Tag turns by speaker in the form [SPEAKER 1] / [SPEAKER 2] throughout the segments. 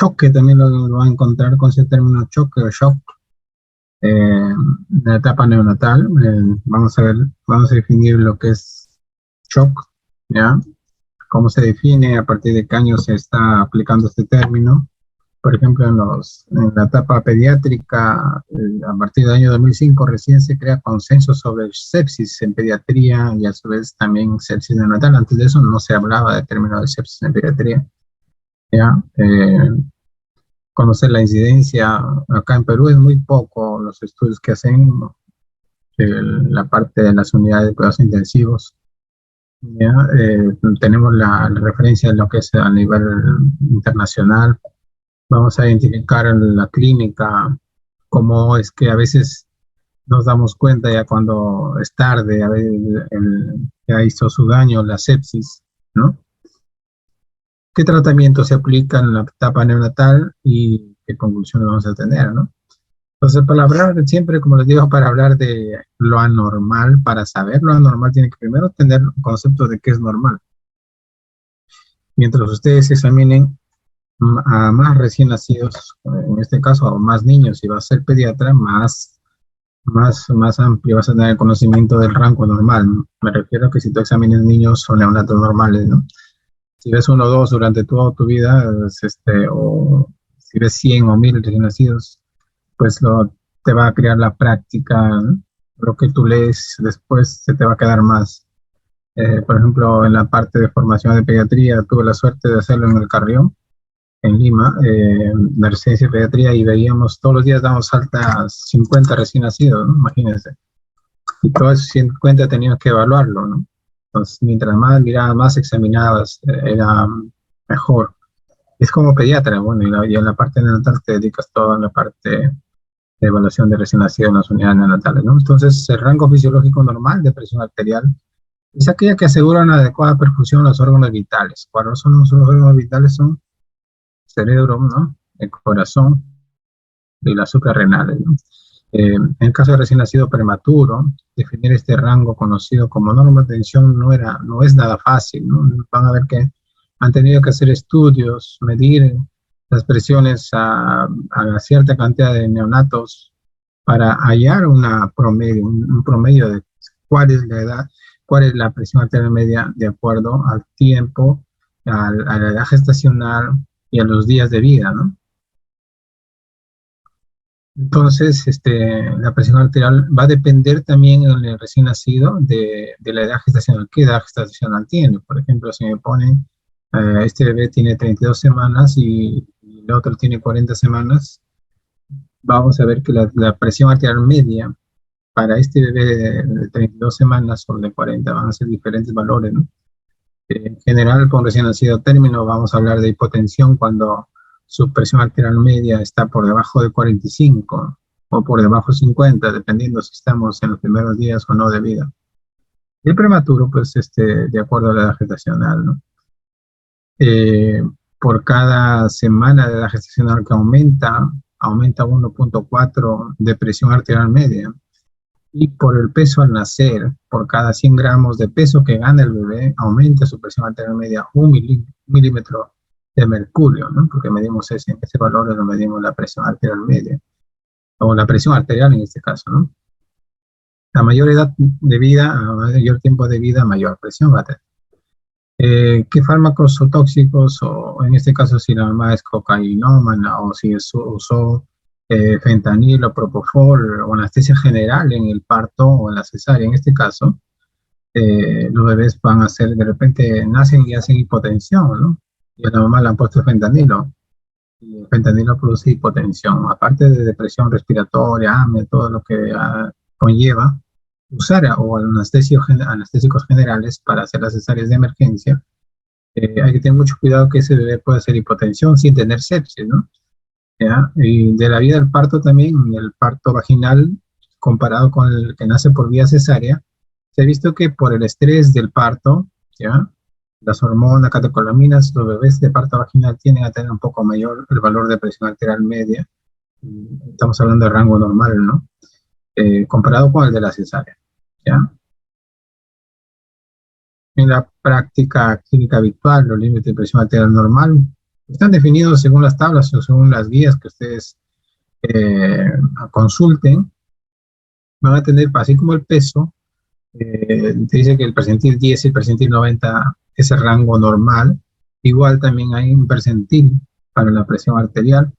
[SPEAKER 1] choque, también lo va a encontrar con ese término choque o shock, en la etapa neonatal. Vamos a ver, vamos a definir lo que es shock, ¿ya? ¿Cómo se define? ¿A partir de qué año se está aplicando este término? Por ejemplo, en la etapa pediátrica, a partir del año 2005 recién se crea consenso sobre el sepsis en pediatría y a su vez también sepsis neonatal. Antes de eso no se hablaba de término de sepsis en pediatría. ¿Ya? Conocer la incidencia acá en Perú es muy poco los estudios que hacen, la parte de las unidades de cuidados intensivos. ¿Ya? Tenemos la referencia en lo que es a nivel internacional. Vamos a identificar en la clínica cómo es que a veces nos damos cuenta ya cuando es tarde, a veces ya hizo su daño la sepsis, ¿no? ¿Qué tratamiento se aplica en la etapa neonatal y qué conclusiones vamos a tener, ¿no? Entonces, para hablar siempre, como les digo, para hablar de lo anormal, para saber lo anormal, tiene que primero tener un concepto de qué es normal. Mientras ustedes examinen a más recién nacidos, en este caso a más niños, si va a ser pediatra, más amplio vas a tener el conocimiento del rango normal, ¿no? Me refiero a que si tú examinas niños o neonatos normales, ¿no? Si ves uno o dos durante toda tu vida, o si ves 100 o 1000 recién nacidos, pues te va a crear la práctica, ¿no? Lo que tú lees después se te va a quedar más. Por ejemplo, en la parte de formación de pediatría, tuve la suerte de hacerlo en el Carrión, en Lima, la residencia de pediatría, y veíamos, todos los días damos alta a 50 recién nacidos, ¿no? Imagínense. Y todos esos 50 teníamos que evaluarlo, ¿no? Entonces, mientras más miradas, más examinadas, era mejor. Es como pediatra, bueno, y en la parte neonatal te dedicas toda la parte de evaluación de recién nacidos en las unidades neonatales, ¿no? Entonces, el rango fisiológico normal de presión arterial es aquella que asegura una adecuada perfusión a los órganos vitales. ¿Cuáles son los órganos vitales? Son cerebro, ¿no? El corazón y las suprarrenales, ¿no? En el caso de recién nacido prematuro, definir este rango conocido como norma de tensión no es nada fácil, ¿no? Van a ver que han tenido que hacer estudios, medir las presiones a cierta cantidad de neonatos para hallar un promedio de cuál es la edad, cuál es la presión arterial media de acuerdo al tiempo, a la edad gestacional y a los días de vida, ¿no? Entonces, la presión arterial va a depender también en el recién nacido de la edad gestacional. ¿Qué edad gestacional tiene? Por ejemplo, si me ponen, este bebé tiene 32 semanas y el otro tiene 40 semanas, vamos a ver que la presión arterial media para este bebé de 32 semanas o de 40 van a ser diferentes valores, ¿no? En general, con recién nacido término, vamos a hablar de hipotensión cuando su presión arterial media está por debajo de 45 o por debajo de 50, dependiendo si estamos en los primeros días o no de vida. Y el prematuro, pues, de acuerdo a la edad gestacional, ¿no? Eh, por cada semana de edad gestacional que aumenta 1.4 de presión arterial media. Y por el peso al nacer, por cada 100 gramos de peso que gana el bebé, aumenta su presión arterial media un milímetro de mercurio, ¿no? Porque medimos ese valor, lo medimos la presión arterial media, o la presión arterial en este caso, ¿no? A mayor edad de vida, a mayor tiempo de vida, mayor presión va a tener. ¿Qué fármacos o tóxicos, o en este caso si la mamá es cocainómana o si usó fentanilo, propofol o anestesia general en el parto o en la cesárea, en este caso, los bebés van a hacer, de repente nacen y hacen hipotensión, ¿no? Y a la mamá le han puesto fentanilo, y el fentanilo produce hipotensión, aparte de depresión respiratoria, AME, todo lo que conlleva, usar o anestésicos generales para hacer las cesáreas de emergencia. Hay que tener mucho cuidado que ese bebé pueda hacer hipotensión sin tener sepsis, ¿no? ¿Ya? Y de la vida del parto también, el parto vaginal comparado con el que nace por vía cesárea, se ha visto que por el estrés del parto, ¿ya? Las hormonas, catecolaminas, los bebés de parto vaginal tienden a tener un poco mayor el valor de presión arterial media. Estamos hablando de rango normal, ¿no? Comparado con el de la cesárea, ¿ya? En la práctica clínica habitual, los límites de presión arterial normal Están definidos según las tablas o según las guías que ustedes consulten. Van a tener, así como el peso, te dice que el percentil 10 y el percentil 90 es el rango normal. Igual también hay un percentil para la presión arterial.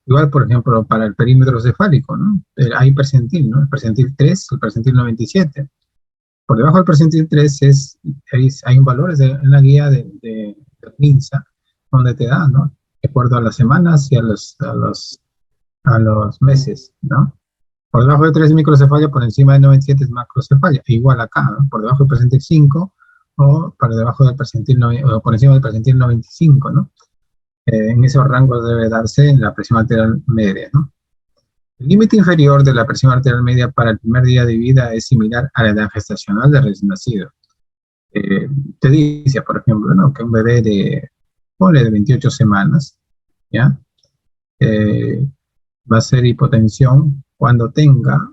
[SPEAKER 1] Igual, por ejemplo, para el perímetro cefálico, ¿no? Hay percentil, ¿no? El percentil 3, el percentil 97. Por debajo del percentil 3 hay un valor en la guía de MINSA, donde te da, ¿no? De acuerdo a las semanas y a los meses, ¿no? Por debajo de 3 microcefalia, por encima de 97 es macrocefalia. Igual acá, ¿no? Por debajo del percentil 5 o por debajo del percentil o por encima del percentil 95, ¿no? En esos rangos debe darse en la presión arterial media, ¿no? El límite inferior de la presión arterial media para el primer día de vida es similar a la edad gestacional del recién nacido. Te dice, por ejemplo, ¿no? Que un bebé ponle de 28 semanas, ¿ya? Va a ser hipotensión cuando tenga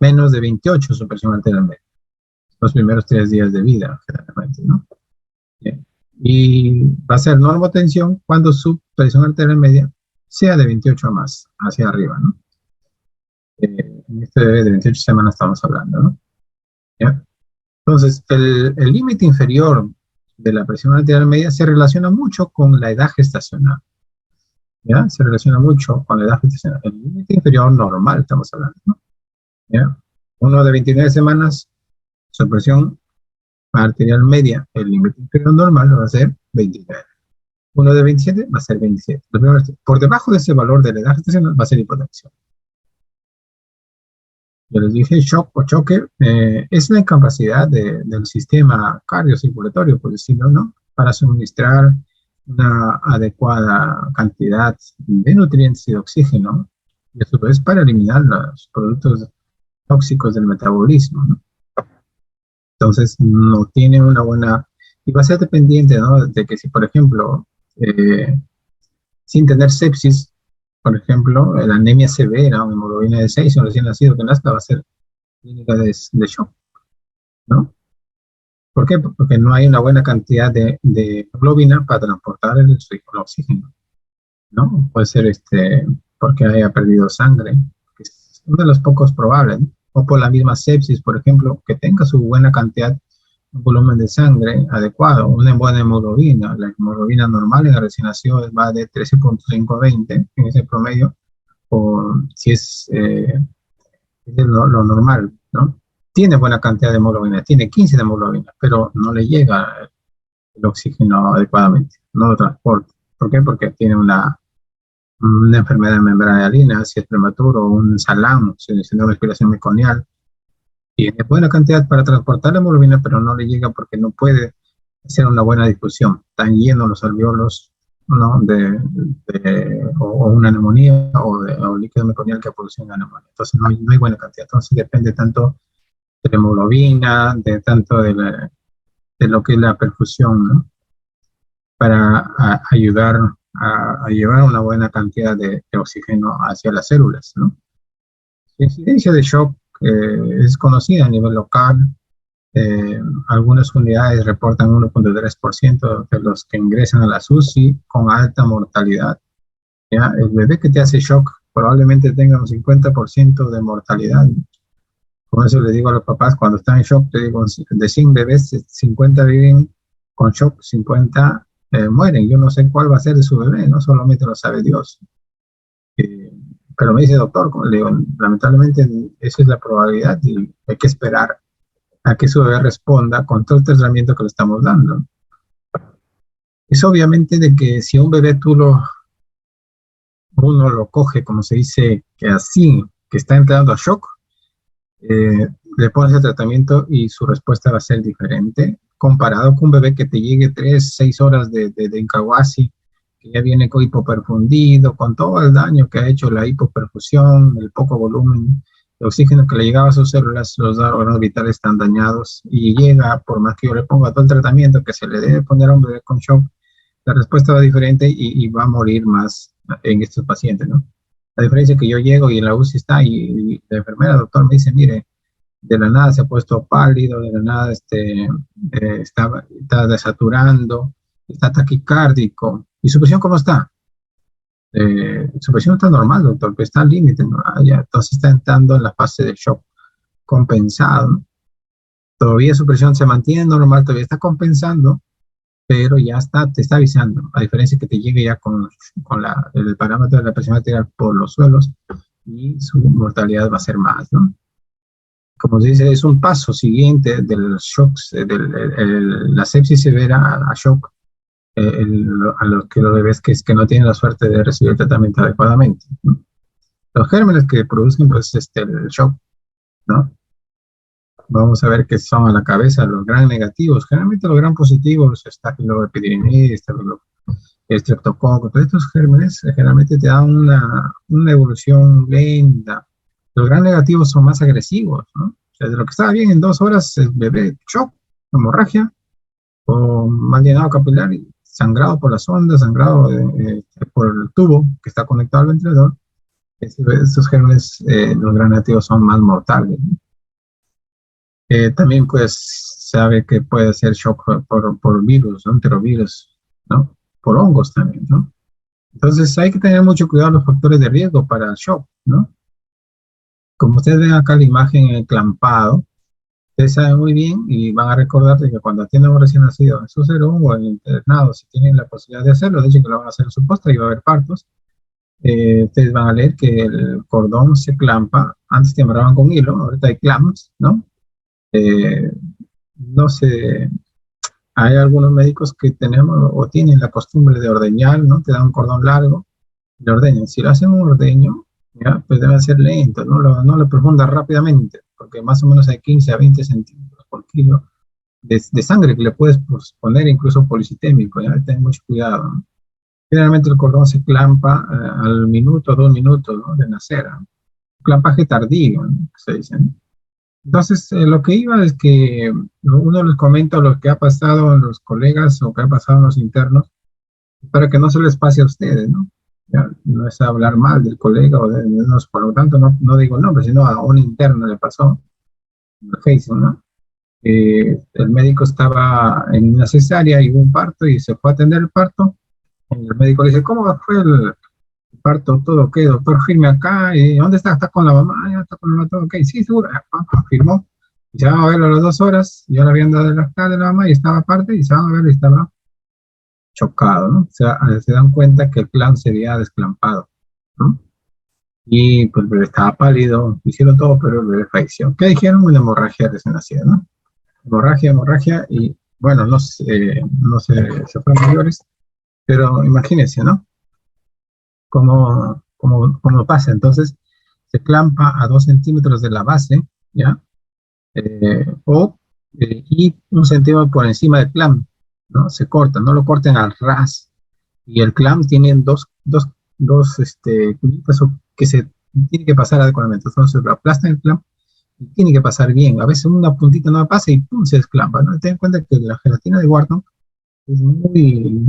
[SPEAKER 1] menos de 28 su presión arterial media, los primeros 3 días de vida, generalmente, ¿no? Bien. Y va a ser normotensión cuando su presión arterial media sea de 28 o más, hacia arriba, ¿no? En este bebé de 28 semanas estamos hablando, ¿no? ¿Ya? Entonces, el límite inferior de la presión arterial media se relaciona mucho con la edad gestacional, ¿ya? Se relaciona mucho con la edad gestacional. El límite inferior normal estamos hablando, ¿no? ¿Ya? Uno de 29 semanas, su presión arterial media, el límite inferior normal va a ser 29. Uno de 27 va a ser 27. Por debajo de ese valor de la edad gestacional va a ser hipotensión. Yo les dije, shock o choque es la incapacidad del sistema cardiocirculatorio, por decirlo, ¿no? Para suministrar una adecuada cantidad de nutrientes y de oxígeno, y a su vez para eliminar los productos tóxicos del metabolismo, ¿no? Entonces, no tiene una buena... Y va a ser dependiente, ¿no? De que si, por ejemplo, sin tener sepsis, por ejemplo, la anemia severa o hemoglobina de 6, o recién nacido que nazca, va a ser clínica de shock, ¿no? ¿Por qué? Porque no hay una buena cantidad de hemoglobina para transportar el oxígeno, ¿no? Puede ser porque haya perdido sangre, que es uno de los pocos probables, ¿no? O por la misma sepsis, por ejemplo, que tenga su buena cantidad, un volumen de sangre adecuado, una buena hemoglobina. La hemoglobina normal en el recién nacido va de 13.5 a 20 en ese promedio, o si es lo normal, ¿no? Tiene buena cantidad de hemoglobina, tiene 15 de hemoglobina, pero no le llega el oxígeno adecuadamente, no lo transporta. ¿Por qué? Porque tiene una enfermedad membrana, si es prematuro, un SALAM, síndrome de respiración meconial. Tiene buena cantidad para transportar la hemoglobina, pero no le llega porque no puede hacer una buena difusión. Están llenos los alveolos, ¿no? O una neumonía o líquido meconial que produce una neumonía. Entonces no hay buena cantidad. Entonces depende tanto de la hemoglobina, tanto de lo que es la perfusión, ¿no? Para ayudar a llevar una buena cantidad de oxígeno hacia las células, ¿no? La incidencia de shock es conocida a nivel local. Algunas unidades reportan 1.3% de los que ingresan a la UCI con alta mortalidad, ¿ya? El bebé que te hace shock probablemente tenga un 50% de mortalidad. Por eso le digo a los papás, cuando están en shock, te digo, de 100 bebés, 50 viven con shock, 50 mueren. Yo no sé cuál va a ser de su bebé, ¿no? Solamente lo sabe Dios. Pero me dice, doctor, como le digo, lamentablemente esa es la probabilidad y hay que esperar a que su bebé responda con todo el tratamiento que le estamos dando. Es obviamente de que si un bebé uno lo coge, como se dice, que así, que está entrando a shock, le pones el tratamiento y su respuesta va a ser diferente comparado con un bebé que te llegue 3, 6 horas de Incahuasi, que ya viene con hipoperfundido, con todo el daño que ha hecho la hipoperfusión, el poco volumen de oxígeno que le llegaba a sus células, los órganos vitales están dañados, y llega, por más que yo le ponga todo el tratamiento que se le debe poner a un bebé con shock, la respuesta va diferente y va a morir más en estos pacientes, ¿no? La diferencia es que yo llego y en la UCI está y la enfermera, doctor, me dice, mire, de la nada se ha puesto pálido, de la nada está desaturando, está taquicárdico, ¿Y su presión cómo está? Su presión está normal, doctor, pero está al límite, ¿no? Ya, entonces está entrando en la fase de shock compensado, ¿no? Todavía su presión se mantiene normal, todavía está compensando, pero ya está, te está avisando, a diferencia que te llegue ya con el parámetro de la presión arterial por los suelos y su mortalidad va a ser más, ¿no? Como se dice, es un paso siguiente del shock, la sepsis severa a shock, a los bebés que no tienen la suerte de recibir el tratamiento adecuadamente, ¿no? Los gérmenes que producen pues, el shock, ¿no? Vamos a ver qué son a la cabeza los gran negativos. Generalmente los gran positivos, Staphylococcus, Streptococcus, todos estos gérmenes generalmente te dan una evolución lenta. Los gran negativos son más agresivos, ¿no? O sea, de lo que estaba bien en 2 horas, el bebé, shock, hemorragia, o mal llenado capilar, sangrado por las ondas, sangrado por el tubo que está conectado al ventilador. Estos gérmenes, los gran negativos, son más mortales, ¿no? También pues sabe que puede ser shock por virus, ¿no? Enterovirus, ¿no? Por hongos también, ¿no? Entonces hay que tener mucho cuidado los factores de riesgo para el shock, ¿no? Como ustedes ven acá la imagen en el clampado, ustedes saben muy bien y van a recordar de que cuando atienden a un recién nacido en su serón o en el internado, si tienen la posibilidad de hacerlo, de hecho que lo van a hacer en su postre y va a haber partos, ustedes van a leer que el cordón se clampa, antes te amarraban con hilo, ahorita hay clamps, ¿no? Eh, no sé, hay algunos médicos que tenemos o tienen la costumbre de ordeñar, ¿no? Te dan un cordón largo, le ordeñan. Si lo hacen un ordeño, ¿ya? Pues debe ser lento, no lo profunda rápidamente, porque más o menos hay 15 a 20 centímetros por kilo de sangre que le puedes pues, poner incluso policitémico, ¿ya? Ten mucho cuidado, ¿no? Generalmente el cordón se clampa al minuto, 2 minutos, ¿no? De nacer, ¿no? Clampaje tardío, ¿no? Se dice, ¿no? Entonces, lo que iba es que uno les comenta lo que ha pasado a los colegas o que ha pasado a los internos, para que no se les pase a ustedes, ¿no? Ya, no es hablar mal del colega o de nosotros, por lo tanto, no digo nombre, sino a un interno le pasó, el Heisen, ¿no? El médico estaba en una cesárea y hubo un parto y se fue a atender el parto. Y el médico le dice, ¿cómo fue el parto? Todo ok, doctor, firme acá. ¿Y dónde está? ¿Está con la mamá? Ya está con la mamá, todo ok. Sí, seguro. Firmó. Y se van a verlo a las 2 horas. Ya le habían dado la cara de la mamá y estaba aparte. Y se van a ver y estaba chocado, ¿no? O sea, se dan cuenta que el clan se había desclampado, ¿no? Y pues el bebé estaba pálido. Hicieron todo, pero el bebé falleció. ¿Qué dijeron? Una hemorragia recién nacida, ¿no? Hemorragia. Y bueno, se fueron mayores. Pero imagínense, ¿no? Cómo pasa. Entonces, se clampa a 2 centímetros de la base, ¿ya? Y 1 centímetro por encima del clamp, ¿no? Se corta, no lo corten al ras. Y el clamp tiene dos cuñitas que se tiene que pasar adecuadamente. Entonces, lo aplastan el clamp y tiene que pasar bien. A veces una puntita no pasa y pum, se desclampa, ¿no? Ten en cuenta que la gelatina de Wharton es muy,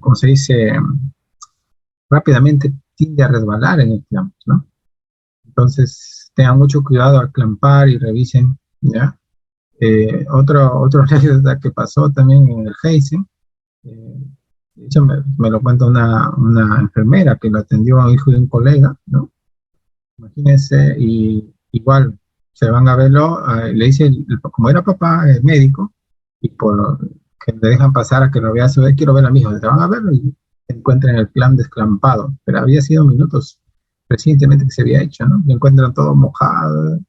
[SPEAKER 1] ¿cómo se dice? Rápidamente tiende a resbalar en el clamp, ¿no? Entonces, tengan mucho cuidado al clampar y revisen, ¿ya? Otro anécdota que pasó también en el Heisen, de hecho me lo cuenta una enfermera que lo atendió a un hijo de un colega, ¿no? Imagínense, y igual se van a verlo, le dice, como era papá, médico, y por que le dejan pasar a que lo vea, quiero ver a mi hijo, se van a verlo y encuentran el plan desclampado, pero había sido minutos recientemente que se había hecho, ¿no? Lo encuentran todo mojado,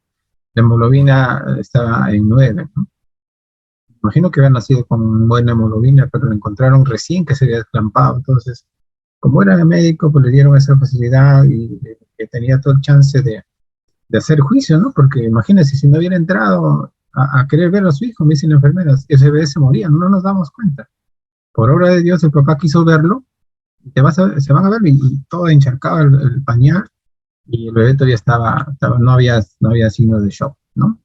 [SPEAKER 1] la hemoglobina estaba en 9, ¿no? Imagino que había nacido con buena hemoglobina, pero lo encontraron recién que se había desclampado. Entonces, como era médico, pues le dieron esa facilidad y que tenía todo el chance de hacer juicio, ¿no? Porque imagínense, si no hubiera entrado a querer ver a su hijo, me dicen las enfermeras, ese bebé se moría, no nos damos cuenta. Por obra de Dios, el papá quiso verlo, se van a ver y todo encharcado el pañal, y el bebé todavía no había signo de shock, ¿no?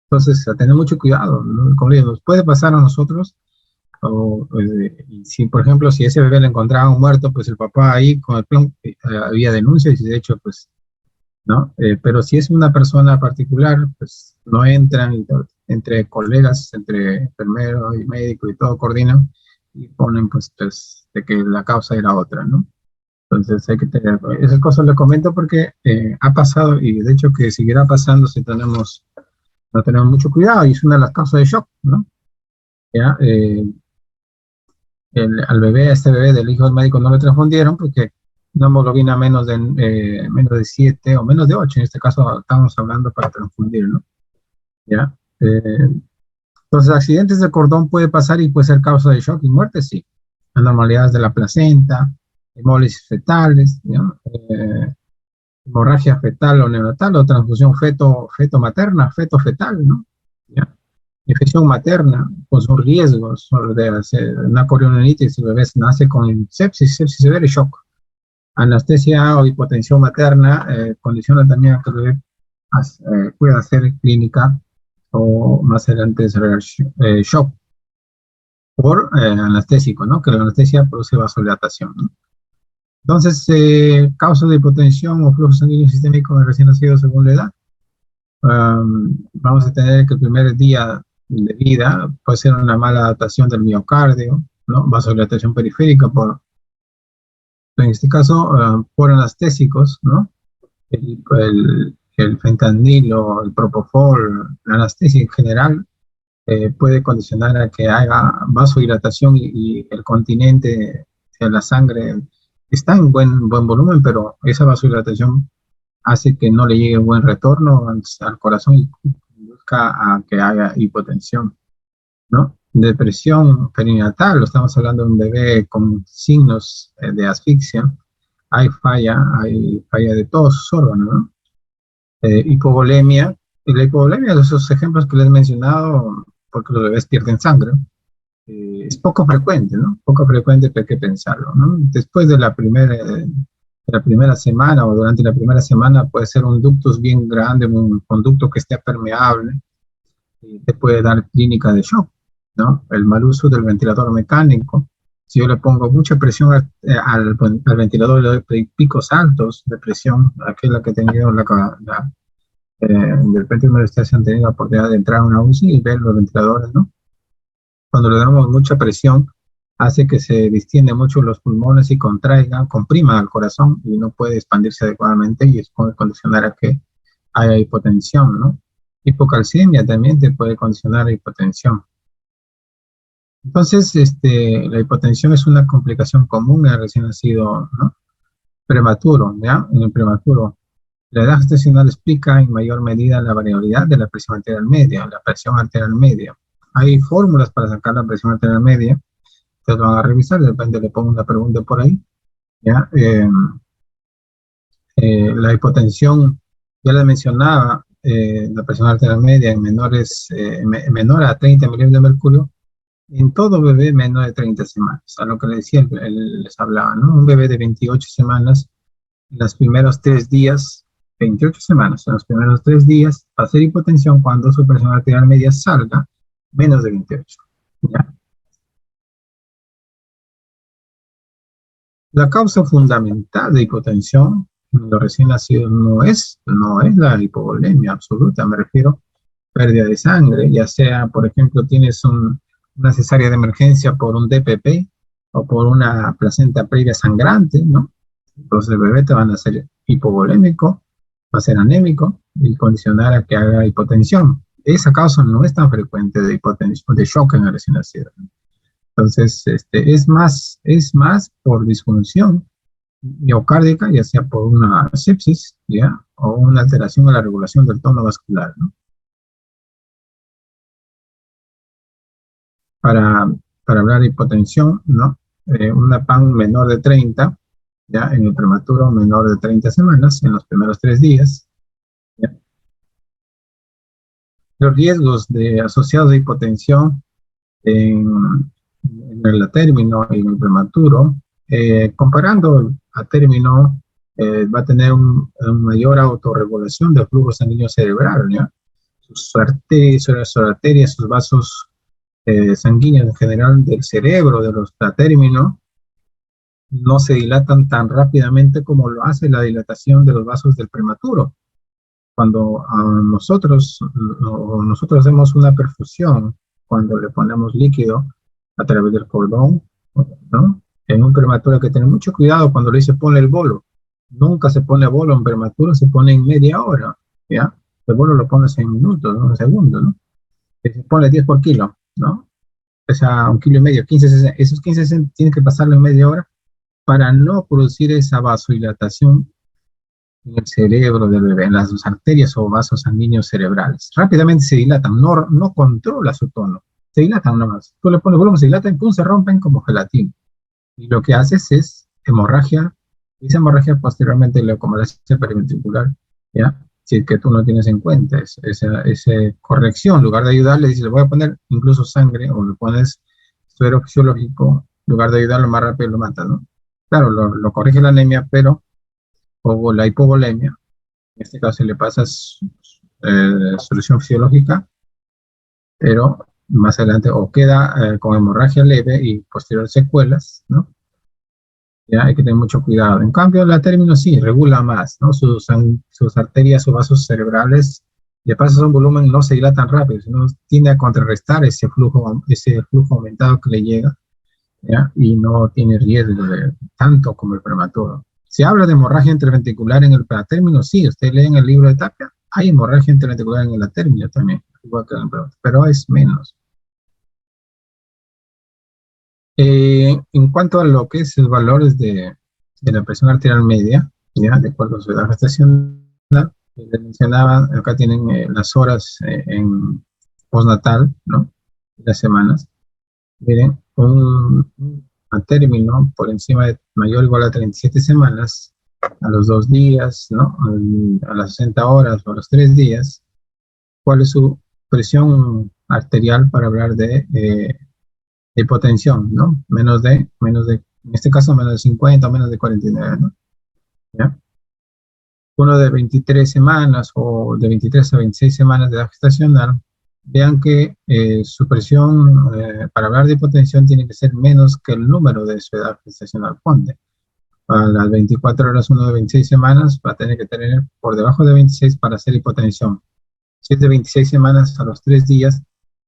[SPEAKER 1] Entonces, a tener mucho cuidado, ¿no? Como digo, nos puede pasar a nosotros, y si, por ejemplo, si ese bebé le encontraban muerto, pues el papá ahí con el plan, había denuncias y de hecho, pues, ¿no? Pero si es una persona particular, pues no entran, entre colegas, entre enfermero y médico y todo coordinan y ponen pues de que la causa era otra, ¿no? Entonces hay que tener, esas cosas le comento porque ha pasado y de hecho que seguirá pasando si no tenemos mucho cuidado y es una de las causas de shock, ¿no? Ya, al bebé, a este bebé del hijo del médico no le transfundieron porque una hemoglobina menos de 7 o menos de 8 en este caso estamos hablando para transfundir, ¿no? ¿Ya? Entonces, accidentes de cordón puede pasar y puede ser causa de shock y muerte, sí. Anormalidades de la placenta, hemólisis fetales, ¿ya? Hemorragia fetal o neonatal o transfusión feto-materna, feto-fetal, ¿no? ¿Ya? Infección materna, pues son riesgos de hacer una corionitis si el bebé nace con sepsis severa y shock. Anestesia o hipotensión materna condiciona también a que el bebé pueda hacer clínica o más adelante desarrollar shock por anestésico, ¿no? Que la anestesia produce vasodilatación, ¿no? Entonces, causas de hipotensión o flujo sanguíneo sistémico en recién nacido según la edad. Vamos a tener que el primer día de vida puede ser una mala adaptación del miocardio, ¿no? Vasodilatación periférica en este caso, por anestésicos, ¿no? El fentanilo, el propofol, la anestesia en general puede condicionar a que haga vasodilatación y el continente de la sangre está en buen volumen, pero esa vasodilatación hace que no le llegue buen retorno al corazón y busca a que haya hipotensión, ¿no? Depresión perinatal, lo estamos hablando de un bebé con signos de asfixia, hay falla de todos sus órganos, ¿no? Hipovolemia, y la hipovolemia, de esos ejemplos que les he mencionado, porque los bebés pierden sangre, es poco frecuente, ¿no? Poco frecuente, pero hay que pensarlo, ¿no? Después de la primera semana o durante la primera semana puede ser un ductus bien grande, un conducto que esté permeable, y te puede dar clínica de shock, ¿no? El mal uso del ventilador mecánico. Si yo le pongo mucha presión al ventilador y le doy picos altos de presión, aquella que he tenido de repente una vez han tenido la oportunidad de entrar a una UCI y ver los ventiladores, ¿no? Cuando le damos mucha presión, hace que se distienden mucho los pulmones y comprima al corazón y no puede expandirse adecuadamente y eso puede condicionar a que haya hipotensión, ¿no? Hipocalcemia también te puede condicionar a hipotensión. Entonces, la hipotensión es una complicación común en el recién nacido, ¿no? Prematuro, ¿ya? En el prematuro. La edad gestacional explica en mayor medida la variabilidad de la presión arterial media, la presión arterial media. Hay fórmulas para sacar la presión arterial media, ustedes lo van a revisar, de repente le pongo una pregunta por ahí, ¿ya? La hipotensión, ya les mencionaba, la presión arterial media en menor a 30 milímetros de mercurio, en todo bebé menor de 30 semanas, a lo que les decía, les hablaba, ¿no? Un bebé de 28 semanas, en los primeros 3 días, 28 semanas, en los primeros 3 días, va a ser hipotensión cuando su presión arterial media salga menos de 28, ¿ya? La causa fundamental de hipotensión en los recién nacidos no es la hipovolemia absoluta, me refiero a pérdida de sangre, ya sea, por ejemplo, tienes una cesárea de emergencia por un DPP o por una placenta previa sangrante, ¿no? Entonces el bebé te van a hacer hipovolémico, va a ser anémico y condicionar a que haga hipotensión. Esa causa no es tan frecuente de hipotensión, de shock en el recién nacido. Entonces, es más por disfunción miocárdica, ya sea por una sepsis, ¿ya? O una alteración en la regulación del tono vascular, ¿no? Para hablar de hipotensión, ¿no? Una PAN menor de 30, ¿ya? En el prematuro menor de 30 semanas, en los primeros 3 días, ¿ya? Los riesgos asociados de hipotensión en el a término y en el prematuro, comparando a término, va a tener una mayor autorregulación del flujo sanguíneo cerebral, ¿ya? Sus arterias, sus vasos sanguíneos en general del cerebro, de los a término, no se dilatan tan rápidamente como lo hace la dilatación de los vasos del prematuro. Cuando nosotros hacemos una perfusión, cuando le ponemos líquido a través del cordón, ¿no? En un prematuro hay que tener mucho cuidado cuando le dice ponle el bolo. Nunca se pone bolo en prematuro, se pone en media hora, ¿ya? El bolo lo pones en minutos, ¿no? En segundos, ¿no? Se pone 10 por kilo, ¿no? O sea, 1,5 kilos, 15 cc. Esos 15 cc tienen que pasarlo en media hora para no producir esa vasodilatación en el cerebro del bebé, en las arterias o vasos sanguíneos cerebrales. Rápidamente se dilatan, no controla su tono, se dilatan nomás. Tú le pones volumen, se dilatan, pum, se rompen como gelatina. Y lo que haces es hemorragia, y esa hemorragia posteriormente leucomalacia periventricular, ¿ya? Si es que tú no tienes en cuenta esa corrección, en lugar de ayudarle, dices, le voy a poner incluso sangre, o le pones suero fisiológico, en lugar de ayudarlo más rápido lo matas, ¿no? Claro, lo corrige la anemia, pero, o la hipovolemia, en este caso le pasas solución fisiológica, pero más adelante o queda con hemorragia leve y posterior secuelas, ¿no? Ya hay que tener mucho cuidado. En cambio, la término sí, regula más, ¿no? Sus arterias o vasos cerebrales, le pasas un volumen, no se dilatan rápido, sino tiende a contrarrestar ese flujo aumentado que le llega, ¿ya? Y no tiene riesgo de tanto como el prematuro. Se habla de hemorragia interventricular en el pretérmino, sí, usted lee en el libro de Tapia, hay hemorragia interventricular en el atérmino también, igual que en el prematuro, pero es menos. En cuanto a lo que es los valores de la presión arterial media, ya, de acuerdo a su edad gestacional, les mencionaba, acá tienen las horas en postnatal, ¿no? Las semanas. Miren, a término por encima de mayor o igual a 37 semanas, a los 2 días, ¿no? A las 60 horas o a los 3 días, ¿cuál es su presión arterial para hablar de hipotensión, ¿no? En este caso, menos de 50 o menos de 49, ¿no? ¿Ya? Uno de 23 semanas o de 23 a 26 semanas de edad gestacional, vean que su presión para hablar de hipotensión tiene que ser menos que el número de su edad gestacional. Ponte, a las 24 horas, uno de 26 semanas va a tener que tener por debajo de 26 para hacer hipotensión. Si es de 26 semanas a los 3 días,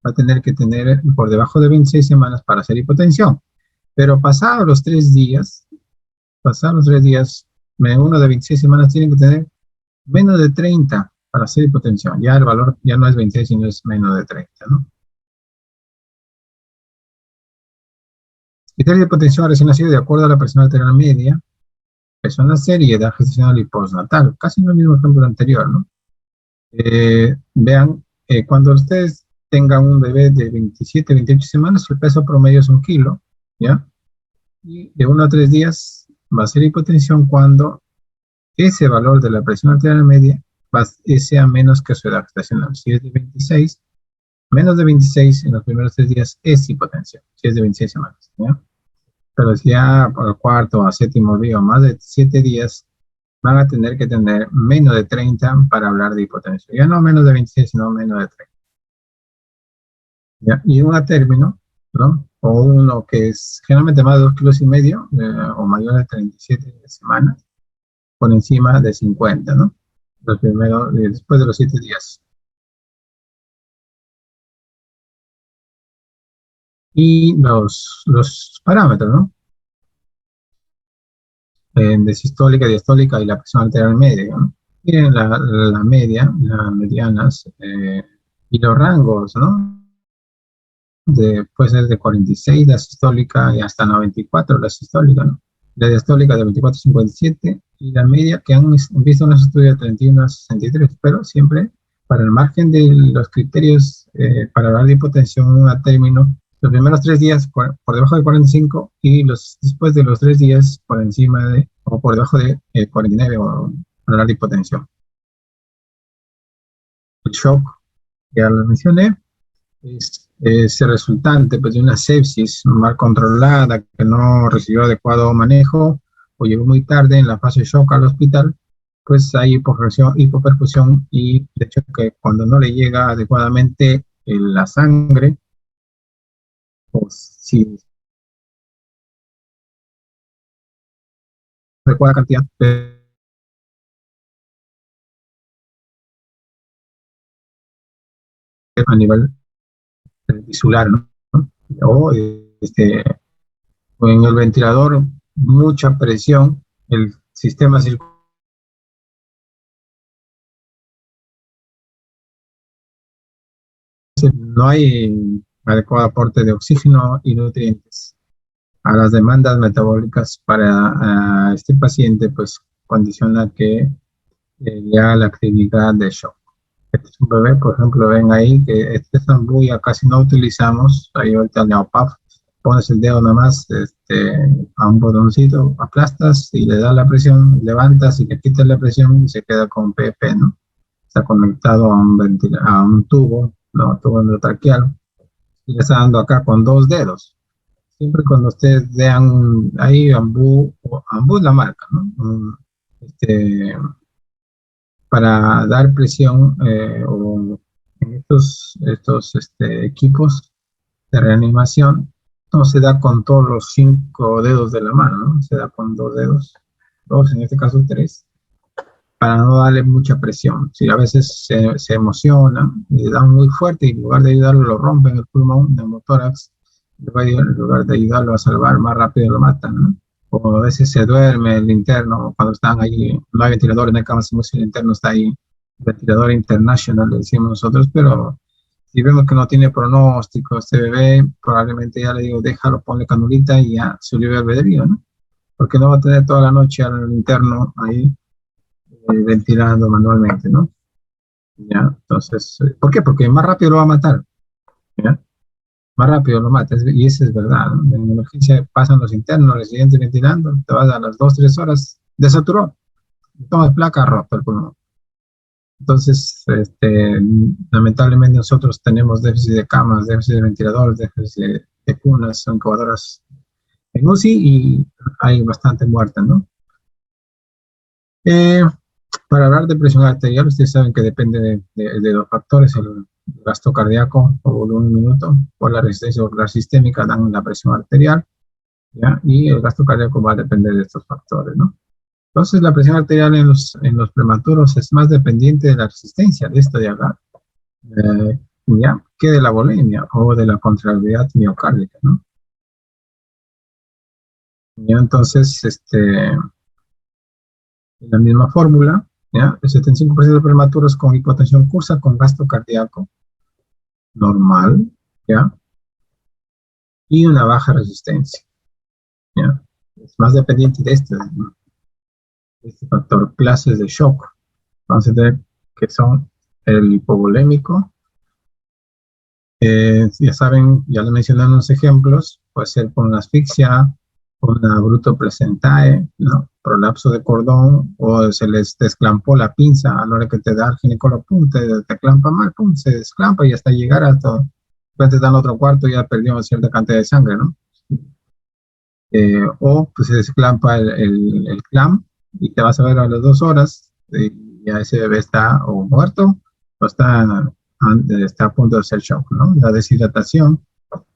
[SPEAKER 1] va a tener que tener por debajo de 26 semanas para hacer hipotensión. Pero pasados los 3 días, uno de 26 semanas tiene que tener menos de 30 para hacer hipotensión. Ya el valor ya no es 26, sino es menos de 30, ¿no? Criterio de hipotensión recién nacido de acuerdo a la presión arterial media, presión nacer y edad gestacional y postnatal. Casi no es el mismo ejemplo anterior, ¿no? Vean, cuando ustedes tengan un bebé de 27, 28 semanas, su peso promedio es 1 kilo, ¿ya? Y de 1 a 3 días va a ser hipotensión cuando ese valor de la presión arterial media sea menos que su edad gestacional. Si es de 26, menos de 26 en los primeros 3 días es hipotensión, si es de 26 semanas, ¿ya? Pero si ya por el cuarto o séptimo día o más de 7 días, van a tener que tener menos de 30 para hablar de hipotensión. Ya no menos de 26, sino menos de 30. ¿Ya? Y un a término, ¿no? O uno que es generalmente más de 2,5 kilos, o mayor de 37 semanas, por encima de 50, ¿no? Los primeros, después de los 7 días. Y los parámetros, ¿no? De sistólica, diastólica y la presión arterial media, ¿no? Miren la media, las medianas, y los rangos, ¿no? Puede ser de 46 la sistólica y hasta 94 la sistólica, ¿no? La diastólica de 24 a 57 y la media que han visto en los estudios de 31 a 63, pero siempre para el margen de los criterios para la hipotensión a término, los primeros 3 días por debajo de 45 y después de los 3 días por encima de o por debajo de 49 o para la hipotensión. El shock, ya lo mencioné, es ese resultante pues, de una sepsis mal controlada que no recibió adecuado manejo o llegó muy tarde en la fase de shock al hospital, pues hay hipoperfusión y de hecho que cuando no le llega adecuadamente la sangre, pues si adecuada cantidad a nivel tisular, ¿no? O en el ventilador, mucha presión, el sistema circulatorio, no hay adecuado aporte de oxígeno y nutrientes a las demandas metabólicas para este paciente, pues condiciona que ya la actividad de shock. Este es un bebé, por ejemplo, ven ahí que este Zambú ya casi no utilizamos, ahí ahorita el Neopaf, pones el dedo nada más a un botoncito, aplastas y le das la presión, levantas y le quitas la presión y se queda con PP, ¿no? Está conectado a un tubo, ¿no? Tubo endotraqueal, y le está dando acá con 2 dedos. Siempre cuando ustedes vean ahí Ambu, Ambu es la marca, ¿no? Para dar presión o en estos equipos de reanimación, no se da con todos los 5 dedos de la mano, ¿no? Se da con 2 dedos, 2, en este caso 3, para no darle mucha presión. Si a veces se emociona y le dan muy fuerte y en lugar de ayudarlo lo rompen el pulmón, neumotórax, en lugar de ayudarlo a salvar más rápido lo matan, ¿no? O a veces se duerme el interno cuando están ahí, no hay ventiladores, no hay camas, el interno está ahí, ventilador internacional, le decimos nosotros, pero si vemos que no tiene pronóstico este bebé, probablemente ya le digo, déjalo, ponle canulita y ya se libre albedrío, ¿no? Porque no va a tener toda la noche al interno ahí ventilando manualmente, ¿no? Ya, entonces, ¿por qué? Porque más rápido lo va a matar, ¿ya? Más rápido lo mata, y eso es verdad, ¿no? En emergencia pasan los internos, los residentes ventilando, te vas a las 2, 3 horas, desaturó, tomas placa, roto el pulmón. Entonces, lamentablemente nosotros tenemos déficit de camas, déficit de ventiladores, déficit de cunas, incubadoras en UCI y hay bastante muerte, ¿no? Eh, para hablar de presión arterial, ustedes saben que depende de 2 factores, el gasto cardíaco por volumen minuto, o la resistencia ocular sistémica dan la presión arterial, ¿ya? Y el gasto cardíaco va a depender de estos factores, ¿no? Entonces, la presión arterial en los prematuros es más dependiente de la resistencia de esta de acá, ¿ya? Que de la volemia o de la contractilidad miocárdica, ¿no? ¿Ya? Entonces, la misma fórmula, ¿ya? El 75% de prematuros con hipotensión cursa con gasto cardíaco normal, ¿ya? Y una baja resistencia, ¿ya? Es más dependiente de ¿no? Este factor. Clases de shock, vamos a ver que son el hipovolémico, ya saben, ya lo mencioné en los ejemplos, puede ser por una asfixia, una bruto placentae, ¿no? Prolapso de cordón, o se les desclampó la pinza a la hora que te da el ginecólogo, pum, te clampa mal, pum, se desclampa y hasta llegar hasta, después te dan otro cuarto y ya perdió cierta cantidad de sangre, ¿no? O pues se desclampa el clamp y te vas a ver a las 2 horas y ya ese bebé está o muerto o está a punto de ser shock, ¿no? La deshidratación.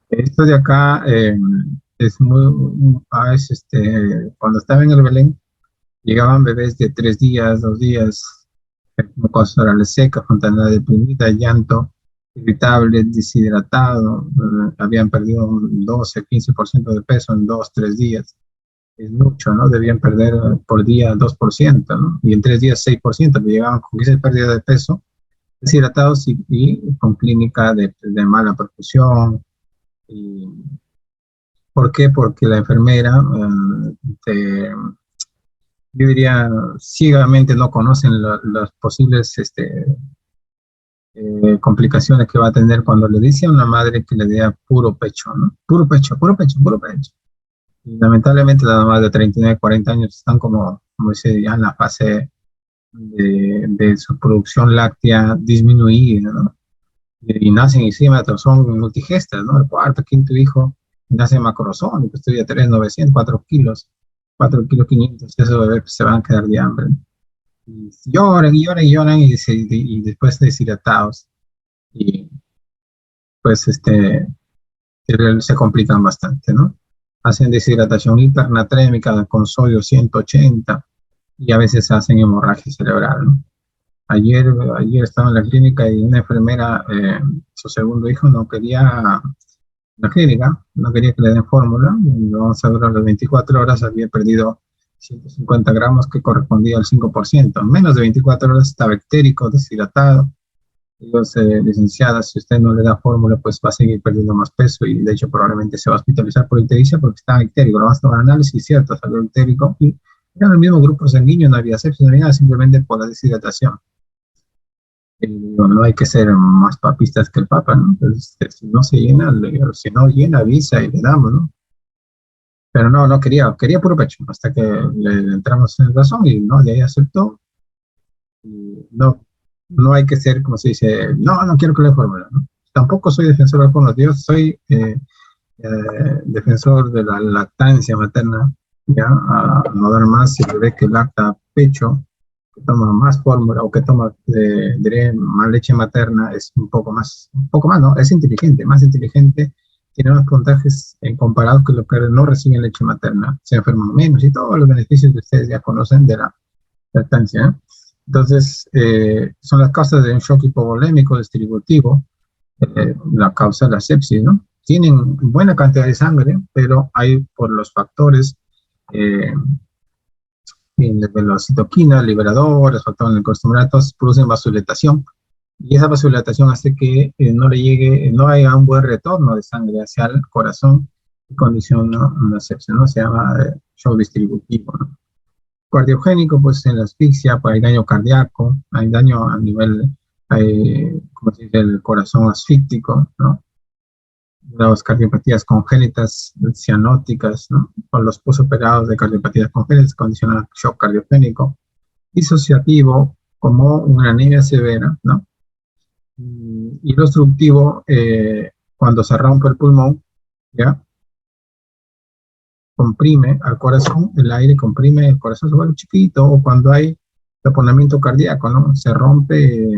[SPEAKER 1] Esto de acá es muy, a veces, cuando estaba en el Belén, llegaban bebés de 3 días, 2 días, mucosas orales secas, fontanela deprimida, llanto, irritable, deshidratado, habían perdido un 12, 15% de peso en 2, 3 días. Es mucho, ¿no? Debían perder por día 2%, ¿no? Y en 3 días 6%, que llegaban con esa pérdida de peso, deshidratados y con clínica de mala perfusión. Y, ¿por qué? Porque la enfermera, yo diría, ciegamente no conocen las posibles complicaciones que va a tener cuando le dice a una madre que le dé puro pecho, ¿no? Puro pecho, puro pecho, puro pecho. Y lamentablemente las mamás de 39, 40 años están como dice, ya en la fase de su producción láctea disminuida, ¿no? Y nacen encima, son multigestas, ¿no? El cuarto, quinto hijo, nace macrosómico, estudia 3,900, 4 kilos, 4 kilos 500, esos bebés se van a quedar de hambre. Y lloran y lloran y lloran y después deshidratados. Y pues se complican bastante, ¿no? Hacen deshidratación hipernatrémica con sodio 180 y a veces hacen hemorragia cerebral, ¿no? Ayer estaba en la clínica y una enfermera, su segundo hijo, no quería la clínica, no quería que le den fórmula, vamos a ver a las 24 horas había perdido 150 gramos que correspondía al 5%, menos de 24 horas estaba ictérico, deshidratado. Entonces, licenciada, si usted no le da fórmula, pues va a seguir perdiendo más peso y de hecho probablemente se va a hospitalizar por ictericia porque estaba ictérico. Lo vamos a tomar análisis, cierto, salió ictérico y era el mismo grupo sanguíneo, no había sepsis, no había nada, simplemente por la deshidratación. No hay que ser más papistas que el Papa, ¿no? Entonces, si no se llena, si no llena, avisa y le damos, ¿no? Pero no, no quería puro pecho, hasta que le entramos en razón y no, de ahí aceptó. Y no, no hay que ser, como se dice, no, no quiero que le fórmula, ¿no? Tampoco soy defensor de la fórmula, yo soy defensor de la lactancia materna, ya, a no dar más si le ve que lacta pecho, que toma más fórmula o que toma, diré, más leche materna, es un poco más, ¿no? Es inteligente, más inteligente, tiene más puntajes comparados que los que no reciben leche materna, se enferman menos y todos los beneficios que ustedes ya conocen de la lactancia, ¿eh? Entonces, son las causas de un shock hipovolémico distributivo, la causa de la sepsis, ¿no? Tienen buena cantidad de sangre, pero hay por los factores eh, de la citoquina, liberadores, factores glucosinolatos, producen vasodilatación, y esa vasodilatación hace que no le llegue, no haya un buen retorno de sangre hacia el corazón y condiciona una sepsis, ¿no? Se llama shock distributivo, ¿no? Cardiogénico, pues en la asfixia, pues hay daño cardíaco, hay daño a nivel, como se dice, el corazón asfíctico, ¿no? Las cardiopatías congénitas cianóticas, ¿no? O los posoperados de cardiopatías congénitas condicionan shock cardiogénico, disociativo como una anemia severa, ¿no? Y el obstructivo, cuando se rompe el pulmón, ¿ya? Comprime al corazón, el aire comprime el corazón, se vuelve chiquito, o cuando hay taponamiento cardíaco, ¿no? Se rompe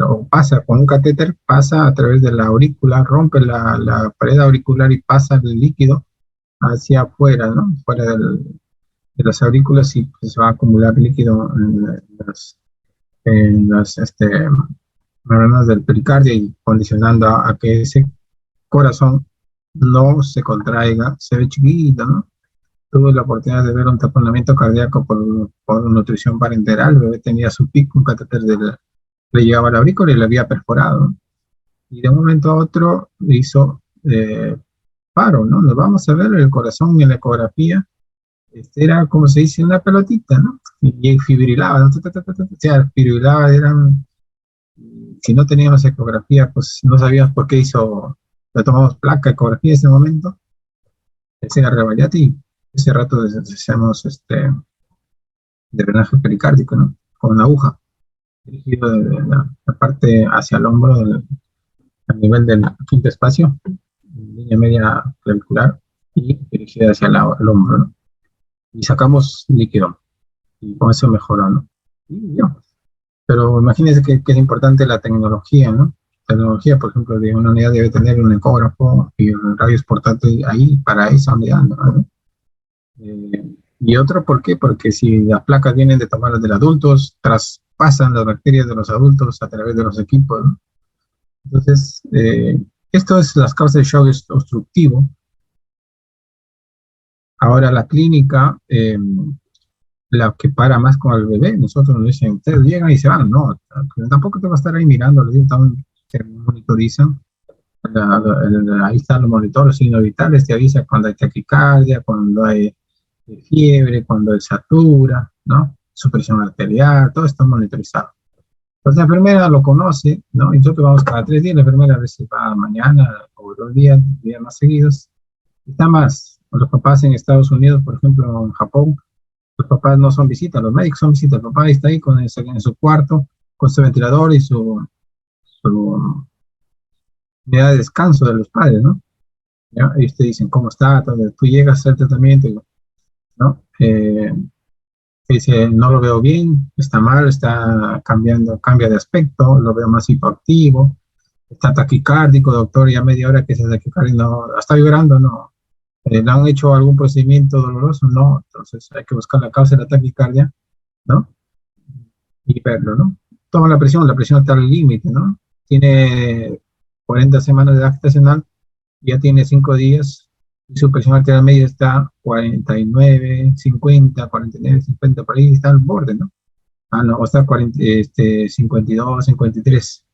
[SPEAKER 1] o pasa con un catéter, pasa a través de la aurícula, rompe la pared auricular y pasa el líquido hacia afuera, ¿no? Fuera de las aurículas y pues, se va a acumular líquido en las neuronas del pericardio y condicionando a que ese corazón no se contraiga, se ve chiquito, ¿no? Tuve la oportunidad de ver un taponamiento cardíaco por nutrición parenteral, el bebé tenía su pico, un catéter le llegaba a la aurícula y le había perforado, ¿no? Y de un momento a otro hizo paro, ¿no? Nos vamos a ver el corazón en la ecografía, era como se dice, una pelotita, ¿no? Y fibrilaba, ¿no? O sea, fibrilaba, si no teníamos ecografía, pues no sabíamos por qué le tomamos placa, ecografía en ese momento, ese era Rebagliati, y ese rato hacemos drenaje pericárdico, ¿no? Con una aguja, dirigido de la parte hacia el hombro, a nivel del quinto espacio, línea media clavicular, y dirigida hacia el hombro, ¿no? Y sacamos líquido, y con eso mejoró, ¿no? Y yo. Pero imagínense que es importante la tecnología, ¿no? Tecnología, por ejemplo, de una unidad debe tener un ecógrafo y un radios portátil ahí para esa unidad, ¿no? Y otro, ¿por qué? Porque si las placas vienen de tomarlas de adultos, traspasan las bacterias de los adultos a través de los equipos, ¿no? Entonces, esto es las causas de shock obstructivo. Ahora la clínica, la que para más con el bebé, nosotros nos dicen, ustedes llegan y se van, no, tampoco te va a estar ahí mirando, te monitorizan, ahí están los monitores signos vitales, te avisa cuando hay taquicardia, cuando hay fiebre, cuando hay satura, ¿no? Su presión arterial, todo está monitorizado. Pues la enfermera lo conoce, ¿no? Y nosotros vamos cada 3 días, la enfermera a veces va mañana o 2 días más seguidos. Está más, los papás en Estados Unidos, por ejemplo, en Japón, los papás no son visitas, los médicos son visitas, el papá está ahí en su cuarto, con su ventilador y su unidad de descanso de los padres, ¿no? ¿Ya? Y ustedes dicen, ¿cómo está? Entonces, tú llegas a hacer tratamiento, ¿no? Dice, no lo veo bien, está mal, está cambiando, cambia de aspecto, lo veo más hipoactivo, está taquicárdico, doctor, ya media hora que se taquicárdico, no, está vibrando, no. ¿Le han hecho algún procedimiento doloroso? No, entonces hay que buscar la causa de la taquicardia, ¿no? Y verlo, ¿no? Toma la presión está al límite, ¿no? Tiene 40 semanas de edad gestacional, ya tiene 5 días y su presión arterial media está 49, 50, 49, 50, por ahí está al borde, ¿no? Ah, no, o está 40, 52, 53.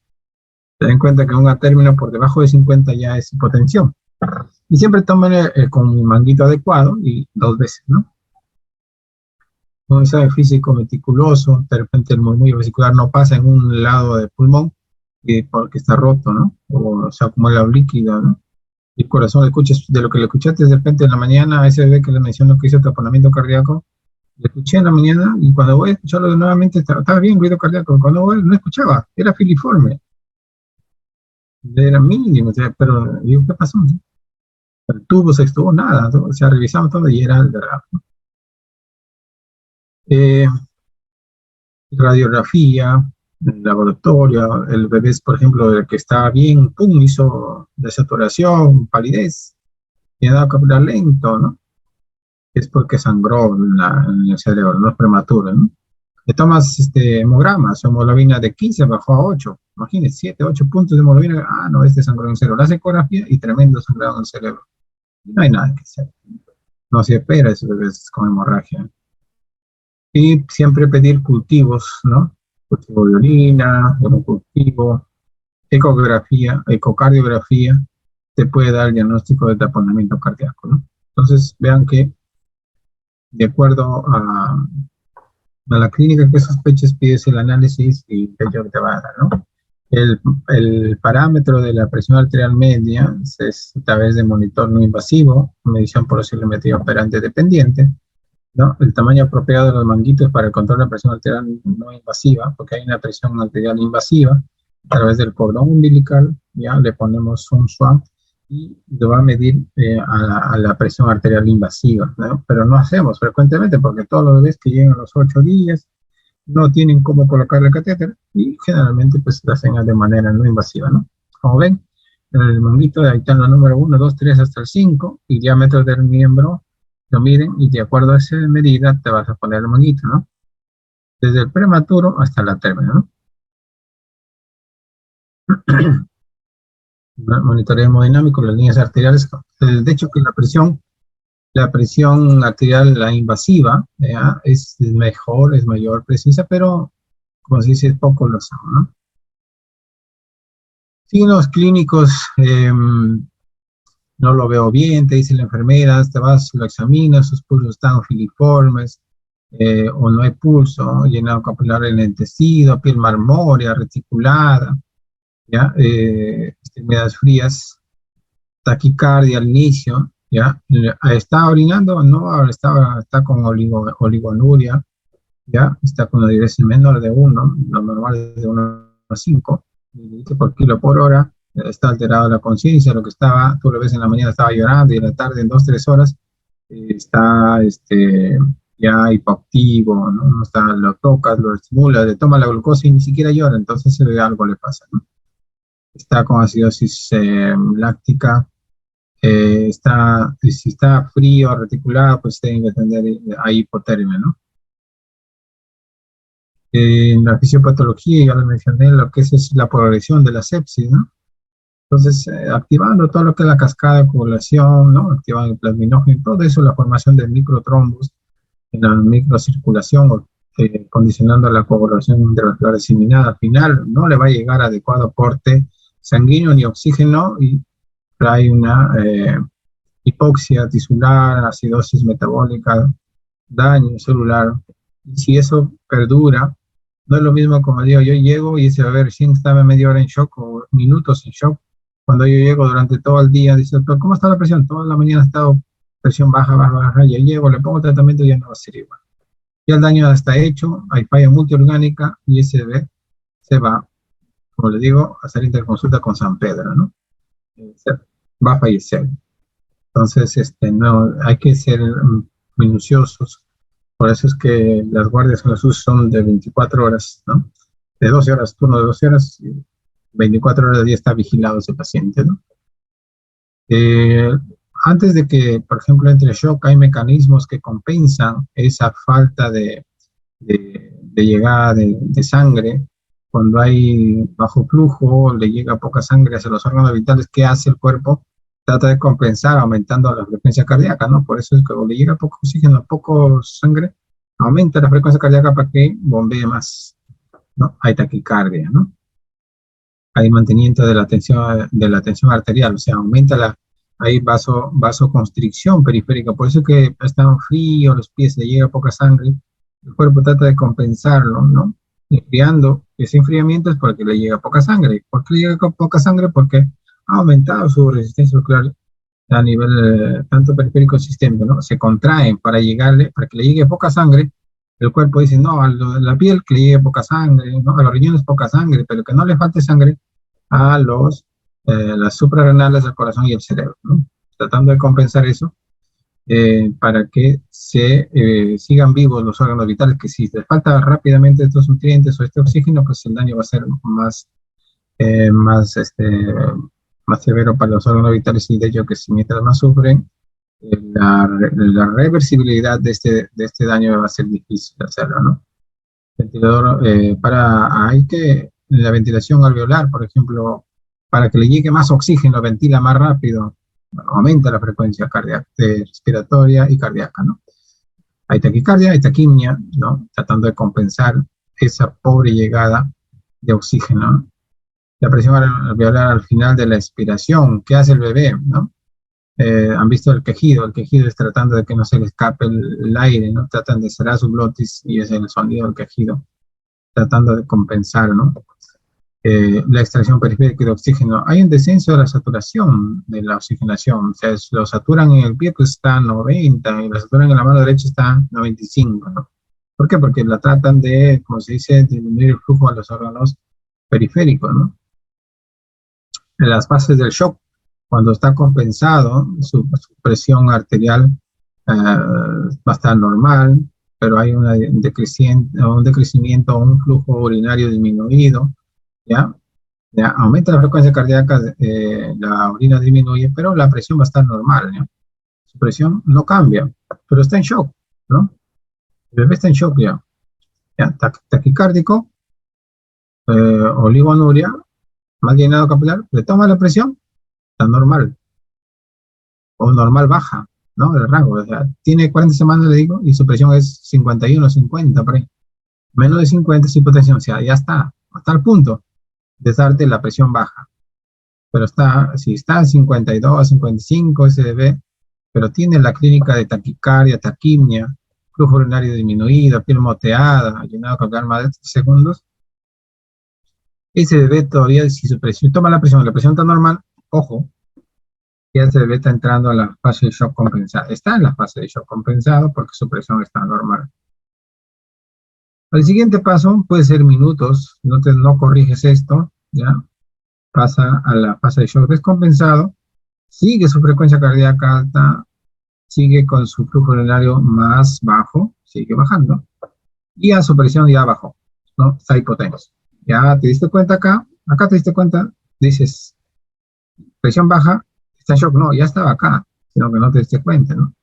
[SPEAKER 1] Ten en cuenta que un término por debajo de 50 ya es hipotensión. Y siempre toman con un manguito adecuado y 2 veces, ¿no? Un ensayo físico meticuloso, de repente el murmullo vesicular no pasa en un lado del pulmón porque está roto, ¿no? O se acumula líquido, ¿no? Y el corazón, escuchas, de lo que le escuchaste de repente en la mañana, a ese bebé que le menciono que hizo taponamiento cardíaco, le escuché en la mañana y cuando voy a escucharlo nuevamente estaba bien ruido cardíaco, cuando voy no escuchaba, era filiforme, era mínimo, o sea, pero digo, ¿qué pasó? El tubo se estuvo nada, o sea, revisamos todo y era verdad. Eh, Radiografía, el laboratorio, el bebé, por ejemplo, el que estaba bien, pum, hizo desaturación, palidez, llenado capilar lento, ¿no? Es porque sangró en el cerebro, no es prematuro, ¿no? Le tomas hemogramas, su hemoglobina de 15 bajó a 8, imagínese, 7, 8 puntos de hemoglobina, no, sangró en el cerebro, la hace ecografía y tremendo sangrado en el cerebro. Y no hay nada que hacer, no se opera esos bebés con hemorragia. Y siempre pedir cultivos, ¿no? Cultivo de orina, cultivo, ecografía, ecocardiografía, te puede dar el diagnóstico de taponamiento cardíaco, ¿no? Entonces, vean que de acuerdo a la clínica que sospeches, pides el análisis y ello te va a dar, ¿no? El parámetro de la presión arterial media es a través de monitor no invasivo, medición por oscilometría operante dependiente, ¿no? El tamaño apropiado de los manguitos para el control de la presión arterial no invasiva, porque hay una presión arterial invasiva, a través del cordón umbilical, ya le ponemos un swab y lo va a medir a la presión arterial invasiva, ¿no? Pero no hacemos frecuentemente porque todos los bebés que llegan a los 8 días no tienen cómo colocar el catéter y generalmente pues lo hacen de manera no invasiva, ¿no? Como ven, en el manguito ahí están los números 1, 2, 3 hasta el 5 y diámetro del miembro lo miden y de acuerdo a esa medida te vas a poner el manguito, ¿no? Desde el prematuro hasta la término, ¿no? Monitoreo hemodinámico, las líneas arteriales. De hecho, que la presión arterial, la invasiva, ¿ya? Es mejor, es mayor, precisa, pero como se dice, es poco lo son, ¿no? Signos clínicos, no lo veo bien, te dice la enfermera, te vas, lo examinas, sus pulsos están filiformes, o no hay pulso, ¿no? Llenado capilar en el intestino, piel marmórea, reticulada, ¿ya? Extremidades frías, taquicardia al inicio, ¿ya? ¿Está orinando? No, ahora está con oligonuria, ¿ya? Está con una diuresis menor de 1, lo normal es de 1 a 5 mililitros por kilo por hora, está alterada la conciencia, lo que estaba, tú lo ves en la mañana estaba llorando y en la tarde en 2, 3 horas está ya hipoactivo, ¿no? Está, lo tocas, lo estimulas, le toma la glucosa y ni siquiera llora, entonces algo le pasa, ¿no? Está con acidosis láctica, si está frío, reticulado, pues tienen que tener ahí hipotermia, ¿no? En la fisiopatología, ya les mencioné, lo que es la progresión de la sepsis, ¿no? Entonces, activando todo lo que es la cascada de coagulación, ¿no? Activando el plasminógeno, todo eso, la formación de microtrombos en la microcirculación, condicionando la coagulación intravascular diseminada. Al final, no le va a llegar adecuado aporte sanguíneo ni oxígeno y trae una hipoxia tisular, acidosis metabólica, daño celular. Y si eso perdura, no es lo mismo como digo, yo llego y ese bebé recién estaba media hora en shock o minutos en shock. Cuando yo llego durante todo el día, dice, doctor, ¿cómo está la presión? Toda la mañana ha estado presión baja, baja, baja. Yo llego, le pongo tratamiento y ya no va a ser igual. Ya el daño está hecho, hay falla multiorgánica y ese bebé se va, como le digo, a hacer interconsulta con San Pedro, ¿no? Se va a fallecer. Entonces, no, hay que ser minuciosos. Por eso es que las guardias en la SUS son de 24 horas, ¿no? De 12 horas, turno de 12 horas, y 24 horas al día está vigilado ese paciente, ¿no? Eh, Antes de que, por ejemplo, entre shock, hay mecanismos que compensan esa falta de llegada de sangre. Cuando hay bajo flujo, le llega poca sangre hacia los órganos vitales, ¿qué hace el cuerpo? trata de compensar aumentando la frecuencia cardíaca, ¿no? Por eso es que cuando le llega poco oxígeno, poco sangre, aumenta la frecuencia cardíaca para que bombee más, ¿no? Hay taquicardia, ¿no? Hay mantenimiento de la tensión arterial, o sea, aumenta hay vasoconstricción periférica, por eso que están fríos los pies, le llega poca sangre, el cuerpo trata de compensarlo, ¿no? Enfriando, ese enfriamiento es porque le llega poca sangre. ¿Por qué le llega poca sangre? Porque ha aumentado su resistencia ocular a nivel tanto periférico sistémico, ¿no? Se contraen para que le llegue poca sangre. El cuerpo dice, no, a la piel que le llegue poca sangre, ¿no? A los riñones poca sangre, pero que no le falte sangre a las suprarrenales del corazón y el cerebro, ¿no? Tratando de compensar eso para que sigan vivos los órganos vitales, que si les falta rápidamente estos nutrientes o este oxígeno, pues el daño va a ser eh, más, este, más severo para los órganos vitales, y de hecho que si mientras más sufren, la reversibilidad de este daño va a ser difícil hacerlo, ¿no? Ventilador, la ventilación alveolar, por ejemplo, para que le llegue más oxígeno, ventila más rápido, aumenta la frecuencia cardíaca, respiratoria y cardíaca, ¿no? Hay taquicardia, hay taquimia, ¿no? Tratando de compensar esa pobre llegada de oxígeno, ¿no? La presión alveolar al final de la expiración, ¿qué hace el bebé, no? Han visto el quejido es tratando de que no se le escape el aire, ¿no? Tratan de cerrar su glotis y es el sonido del quejido, tratando de compensar, ¿no? La extracción periférica de oxígeno. Hay un descenso de la saturación de la oxigenación, o sea, si lo saturan en el pie, pues está a 90, y lo saturan en la mano derecha está a 95, ¿no? ¿Por qué? Porque la tratan de, como se dice, disminuir el flujo a los órganos periféricos, ¿no? En las fases del shock, cuando está compensado, su presión arterial va a estar normal, pero hay un decrecimiento, un flujo urinario disminuido, ¿ya? Ya aumenta la frecuencia cardíaca, la orina disminuye, pero la presión va a estar normal, ¿ya? Su presión no cambia, pero está en shock, ¿no? El bebé está en shock ya. ¿Ya? Taquicárdico, oligonuria, mal llenado capilar, le toma la presión, está normal, o normal baja, ¿no? El rango, o sea, tiene 40 semanas, le digo, y su presión es 51, 50, por ahí. Menos de 50 es hipotensión, o sea, ya está, hasta el punto de darte la presión baja. Pero si está a 52, 55 SDB, pero tiene la clínica de taquicardia, taquimia, flujo urinario disminuido, piel moteada, llenado capilar más de 3 segundos, SDB todavía, si su presión, toma la presión está normal, ojo, ya SDB está entrando a la fase de shock compensado. Está en la fase de shock compensado porque su presión está normal. El siguiente paso puede ser minutos, no corriges esto, ya pasa a la fase de shock descompensado, sigue su frecuencia cardíaca alta, sigue con su flujo urinario más bajo, sigue bajando, y a su presión ya bajó, ¿no? Está hipotenso. Ya te diste cuenta acá te diste cuenta, dices, presión baja, está en shock, no, ya estaba acá, sino que no te diste cuenta, ¿no?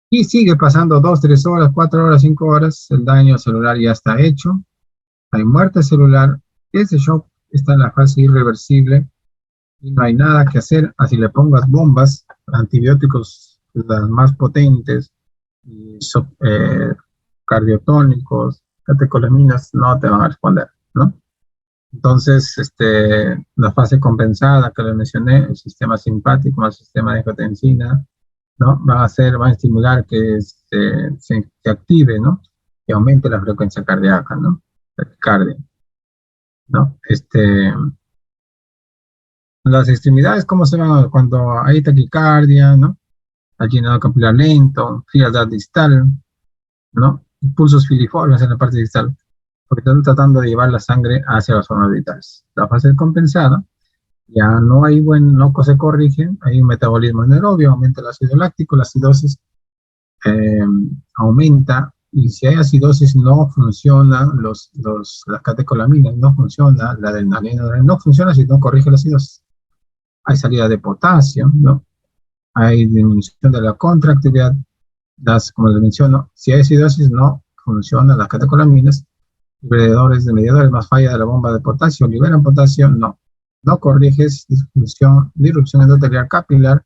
[SPEAKER 1] Y sigue pasando 2, 3 horas, 4 horas, 5 horas, el daño celular ya está hecho, hay muerte celular, ese shock está en la fase irreversible y no hay nada que hacer, así le pongas bombas, antibióticos, las más potentes, y cardiotónicos, catecolaminas, no te van a responder, ¿no? Entonces, la fase compensada que les mencioné, el sistema simpático más el sistema de angiotensina, ¿no? Van a estimular que se active, ¿no? Que aumente la frecuencia cardíaca, ¿no? Taquicardia, ¿no? Las extremidades, ¿cómo se van cuando hay taquicardia, ¿no? Al llenado capilar lento, frialdad distal, ¿no? Impulsos filiformes en la parte distal, porque están tratando de llevar la sangre hacia los órganos vitales. La fase compensada, ya no se corrige, hay un metabolismo anaerobio, aumenta el ácido láctico, la acidosis aumenta, y si hay acidosis no funciona, las catecolaminas no funciona, la adrenalina no funciona si no corrige la acidosis. Hay salida de potasio, ¿no? Hay disminución de la contractividad, como les menciono, si hay acidosis no funcionan las catecolaminas, mediadores más falla de la bomba de potasio, liberan potasio, no corriges disrupción endotelial capilar,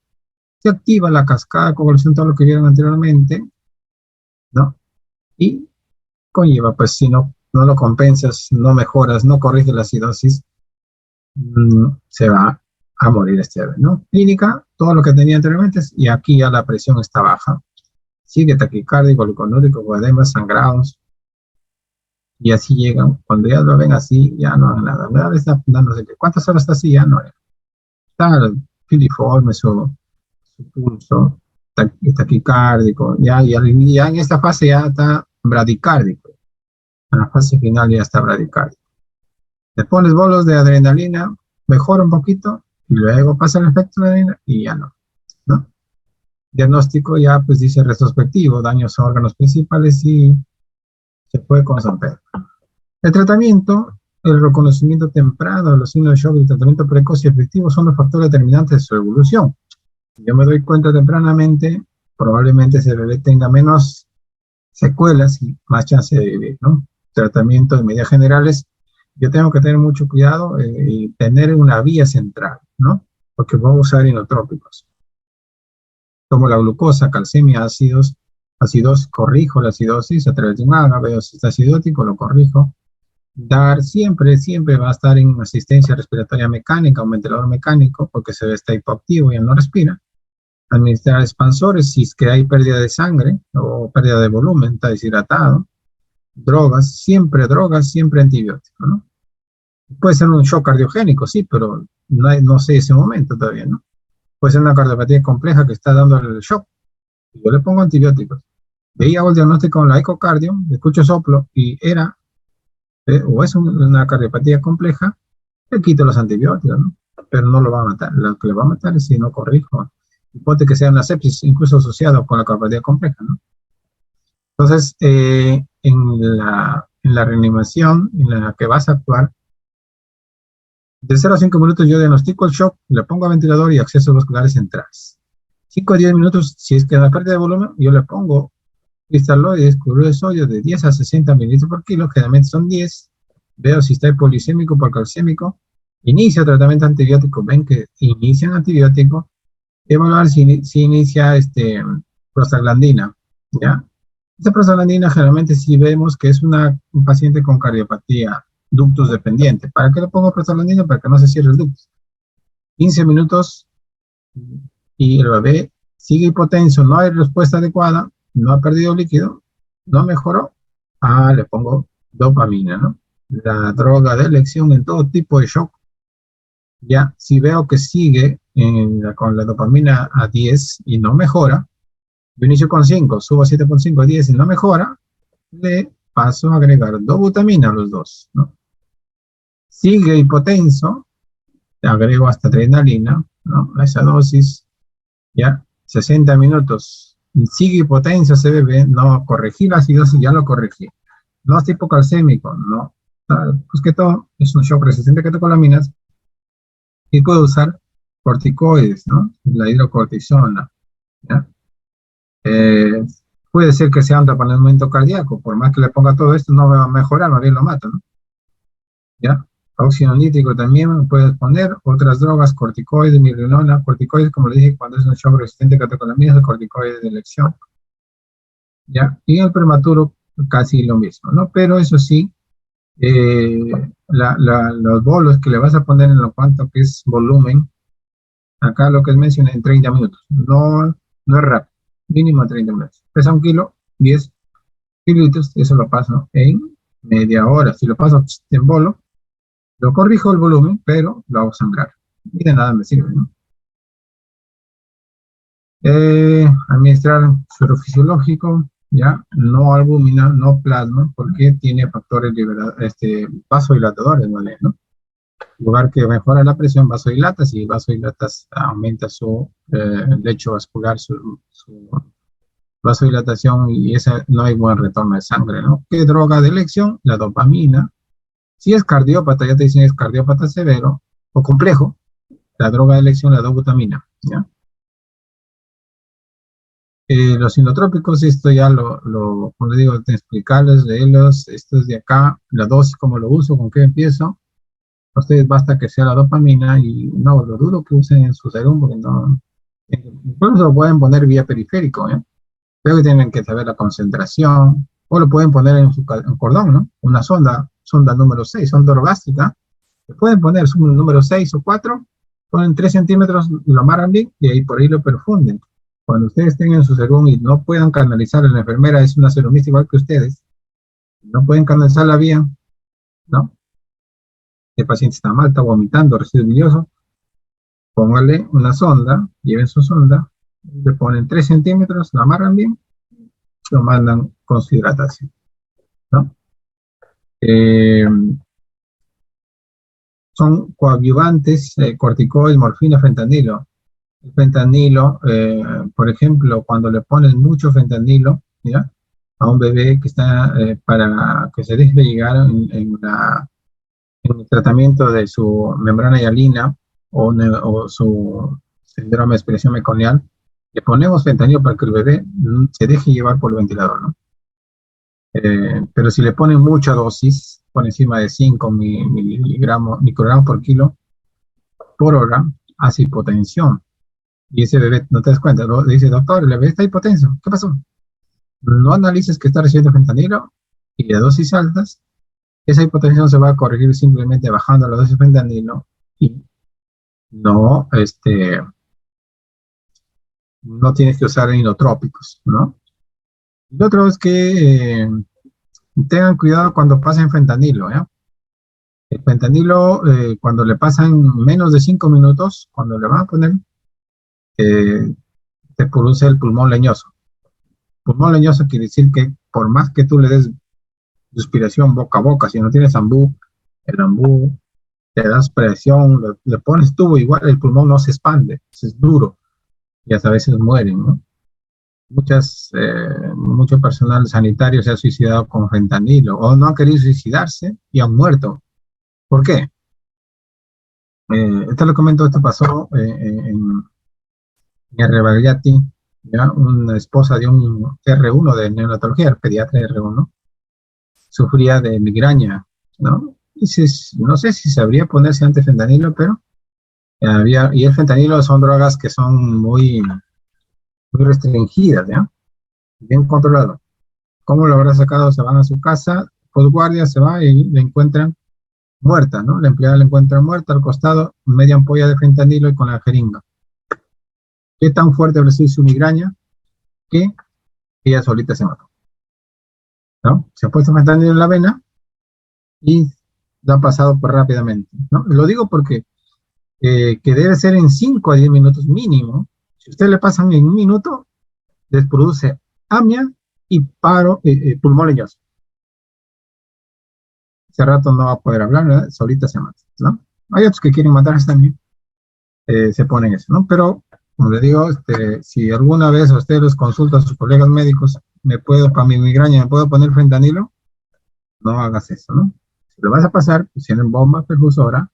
[SPEAKER 1] se activa la cascada de coagulación, todo lo que vieron anteriormente, ¿no? Y conlleva, pues si no lo compensas, no mejoras, no corriges la acidosis, se va a morir este bebé, ¿no? Clínica, todo lo que tenía anteriormente, y aquí ya la presión está baja. Sigue taquicárdico, gluconúrico, edemas, sangrados, y así llegan. Cuando ya lo ven así, ya no hagan nada. Ya le está dándose, ¿cuántas horas está así? Ya no. Está filiforme su pulso, taquicárdico, ya en esta fase ya está bradicárdico. En la fase final ya está bradicárdico. Le pones bolos de adrenalina, mejora un poquito, y luego pasa el efecto de adrenalina y ya no. Diagnóstico ya pues dice retrospectivo, daños a órganos principales y se puede con San Pedro. El tratamiento, el reconocimiento temprano de los signos de shock y el tratamiento precoz y efectivo son los factores determinantes de su evolución. Si yo me doy cuenta tempranamente, probablemente ese bebé tenga menos secuelas y más chance de vivir, ¿no? Tratamiento de medidas generales, yo tengo que tener mucho cuidado y tener una vía central, ¿no? Porque vamos a usar inotrópicos, como la glucosa, calcemia, acidosis, corrijo la acidosis a través de un AGA, si está acidótico, lo corrijo. Dar siempre va a estar en asistencia respiratoria mecánica, un ventilador mecánico, porque se ve está hipoactivo y no respira. Administrar expansores si es que hay pérdida de sangre o pérdida de volumen, está deshidratado. Drogas, siempre antibiótico, ¿no? Puede ser un shock cardiogénico, sí, pero no sé ese momento todavía, ¿no? Puede ser una cardiopatía compleja que está dando el shock. Yo le pongo antibióticos. De ahí hago el diagnóstico con la ecocardio, escucho soplo y o es una cardiopatía compleja, le quito los antibióticos, ¿no? Pero no lo va a matar. Lo que le va a matar es si no corrijo. Puede que sea una sepsis, incluso asociado con la cardiopatía compleja, ¿no? Entonces, en la reanimación en la que vas a actuar, de 0 a 5 minutos yo diagnostico el shock, le pongo a ventilador y accesos vasculares centrales. 5 a 10 minutos, si es que hay una pérdida de volumen, yo le pongo cristaloides, cloruro de sodio de 10 a 60 mililitros por kilo, generalmente son 10. Veo si está hipolicémico o calcémico. Inicia tratamiento antibiótico. Ven que inician antibiótico. Evaluar si inicia prostaglandina. ¿Ya? Esta prostaglandina generalmente si vemos que es un paciente con cardiopatía ductus dependiente. ¿Para qué le pongo prostaglandina? Para que no se cierre el ductus. 15 minutos y el bebé sigue hipotenso, no hay respuesta adecuada, no ha perdido líquido, no mejoró, le pongo dopamina, ¿no? La droga de elección en todo tipo de shock. Ya, si veo que sigue con la dopamina a 10 y no mejora, yo inicio con 5, subo a 7.5, 10 y no mejora, le paso a agregar dobutamina a los dos, ¿no? Sigue hipotenso, le agrego hasta adrenalina, ¿no? A esa dosis, ya, 60 minutos, sigue hipotenso ese bebé, no corregí la acidosis, ya lo corregí. No es hipocalcémico, no. Pues que todo es un shock resistente a catecolaminas y puedo usar corticoides, ¿no? La hidrocortisona, ¿ya? Puede ser que sea un taponamiento cardíaco, por más que le ponga todo esto, no va a mejorar, más bien lo mata, ¿no? ¿Ya? Óxido nítrico también puedes poner, otras drogas, corticoides, milrinona, corticoides, como le dije, cuando es un shock resistente a catecolaminas, corticoides de elección, ¿ya? Y el prematuro, casi lo mismo, ¿no? Pero eso sí, los bolos que le vas a poner en lo cuanto que es volumen, acá lo que es mencioné en 30 minutos, no es rápido, mínimo 30 minutos. Pesa 1 kilo, 10 kililitros, eso lo paso en media hora. Si lo paso en bolo, lo corrijo el volumen, pero lo hago sangrar. Y de nada me sirve, ¿no? Administrar suero fisiológico, ya, no albúmina, no plasma, porque tiene factores vasodilatadores, ¿no? En lugar que mejora la presión, vasodilatas, y vasodilatas aumenta su lecho vascular, su vasodilatación, y esa no hay buen retorno de sangre, ¿no? ¿Qué droga de elección? La dopamina. Si es cardiópata, ya te dicen es cardiópata severo o complejo, la droga de elección, la dobutamina, ¿ya? Los inotrópicos, esto ya como le digo, de explicarles, leerlos, esto es de acá, la dosis, cómo lo uso, con qué empiezo. A ustedes basta que sea la dopamina y no, lo dudo que usen en su serum porque no Incluso lo pueden poner vía periférico, ¿eh? Creo que tienen que saber la concentración, o lo pueden poner en su en cordón, ¿no? Una sonda número 6, sonda orogástrica. Le pueden poner su número 6 o 4, ponen 3 centímetros, lo amarran bien y ahí por ahí lo perfunden. Cuando ustedes tengan su serum y no puedan canalizar, la enfermera es una serumista igual que ustedes, no pueden canalizarla bien, ¿no? El paciente está mal, está vomitando, residuo bilioso, póngale una sonda, lleven su sonda, le ponen 3 centímetros, lo amarran bien, lo mandan con su hidratación, ¿no? Eh, Son coadyuvantes, corticoides, morfina, fentanilo. El fentanilo, por ejemplo, cuando le ponen mucho fentanilo, ¿ya? A un bebé que está para que se deje llegar en el tratamiento de su membrana hialina o su síndrome de expresión meconial, le ponemos fentanilo para que el bebé se deje llevar por el ventilador, ¿no? Pero si le ponen mucha dosis, por encima de 5 miligramos, microgramos por kilo por hora, hace hipotensión. Y ese bebé, no te das cuenta, le dice, doctor, el bebé está hipotenso, ¿qué pasó? No analices que está recibiendo fentanilo y de dosis altas, esa hipotensión se va a corregir simplemente bajando la dosis de fentanilo y no, no tienes que usar inotrópicos, ¿no? Y lo otro es que tengan cuidado cuando pasen fentanilo, ¿ya? El fentanilo, cuando le pasan menos de 5 minutos, cuando le van a poner, eh, te produce el pulmón leñoso. Pulmón leñoso quiere decir que por más que tú le des respiración boca a boca, si no tienes ambú, el ambú, te das presión, le pones tubo, igual el pulmón no se expande, es duro, y hasta a veces mueren, ¿no? Mucho personal sanitario se ha suicidado con fentanilo, o no ha querido suicidarse y han muerto. ¿Por qué? Esto lo comento, esto pasó en Rebagliati, ¿ya? Una esposa de un R1 de neonatología, el pediatra R1, sufría de migraña, ¿no? No sé si sabría ponerse antifentanilo, pero y el fentanilo son drogas que son muy restringidas, ¿ya? Bien controlado. ¿Cómo lo habrá sacado? Se van a su casa, guardia se va y le encuentran muerta, ¿no? La empleada la encuentra muerta al costado, media ampolla de fentanilo y con la jeringa. ¿Qué tan fuerte habrá sido su migraña? Que ella solita se mató, ¿no? Se ha puesto fentanilo en la vena y la ha pasado por rápidamente, ¿no? Lo digo porque que debe ser en 5 a 10 minutos mínimo. Si usted le pasan en un minuto, les produce amia y paro pulmón leñoso. Ese rato no va a poder hablar, ¿verdad? Solita se mata, ¿no? Hay otros que quieren matarse también, se ponen eso, ¿no? Pero, como le digo, si alguna vez a usted los consulta a sus colegas médicos, para mi migraña, ¿me puedo poner fentanilo? No hagas eso, ¿no? Si lo vas a pasar, pues tienen bomba perfusora,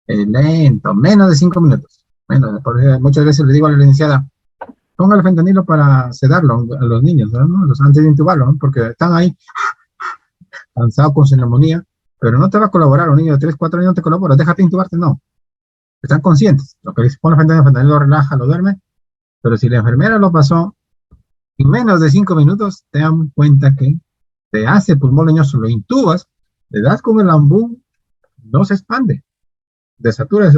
[SPEAKER 1] lento, menos de 5 minutos. Menos, muchas veces le digo a la licenciada, ponga el fentanilo para sedarlo a los niños, ¿no? Antes de intubarlo, ¿no? Porque están ahí cansados con su neumonía, pero no te va a colaborar, un niño de 3, 4 años no te colabora, déjate intubarte, no. Están conscientes, lo que les pone el fentanilo lo relaja, lo duerme, pero si la enfermera lo pasó en menos de 5 minutos, te dan cuenta que te hace pulmón leñoso, lo intubas, le das con el ambú, no se expande, desatura,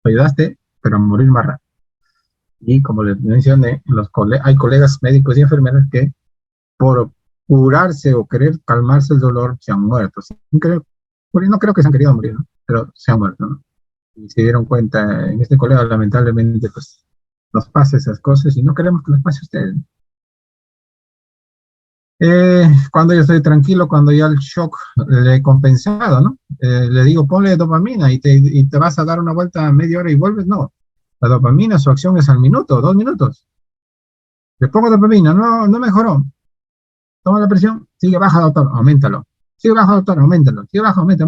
[SPEAKER 1] lo ayudaste, pero a morir más rápido. Y como les mencioné, hay colegas médicos y enfermeras que por curarse o querer calmarse el dolor se han muerto. No creo que se han querido morir, ¿no? Pero se han muerto, ¿no? Y se dieron cuenta, en este colega lamentablemente pues nos pasa esas cosas y no queremos que les pase a ustedes. Cuando yo estoy tranquilo, cuando ya el shock le he compensado, ¿no? Le digo, ponle dopamina y te vas a dar una vuelta a media hora y vuelves, no. La dopamina, su acción es al minuto, 2 minutos. Le pongo dopamina, no mejoró. Toma la presión, sigue baja, doctor, auméntalo. Sigue baja, doctor, auméntalo. Sigue baja, aumenta.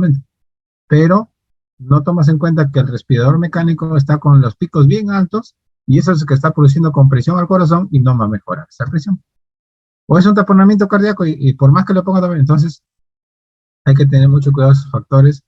[SPEAKER 1] Pero no tomas en cuenta que el respirador mecánico está con los picos bien altos y eso es lo que está produciendo compresión al corazón y no va a mejorar esa presión. O es un taponamiento cardíaco y por más que le ponga dopamina, entonces hay que tener mucho cuidado de esos factores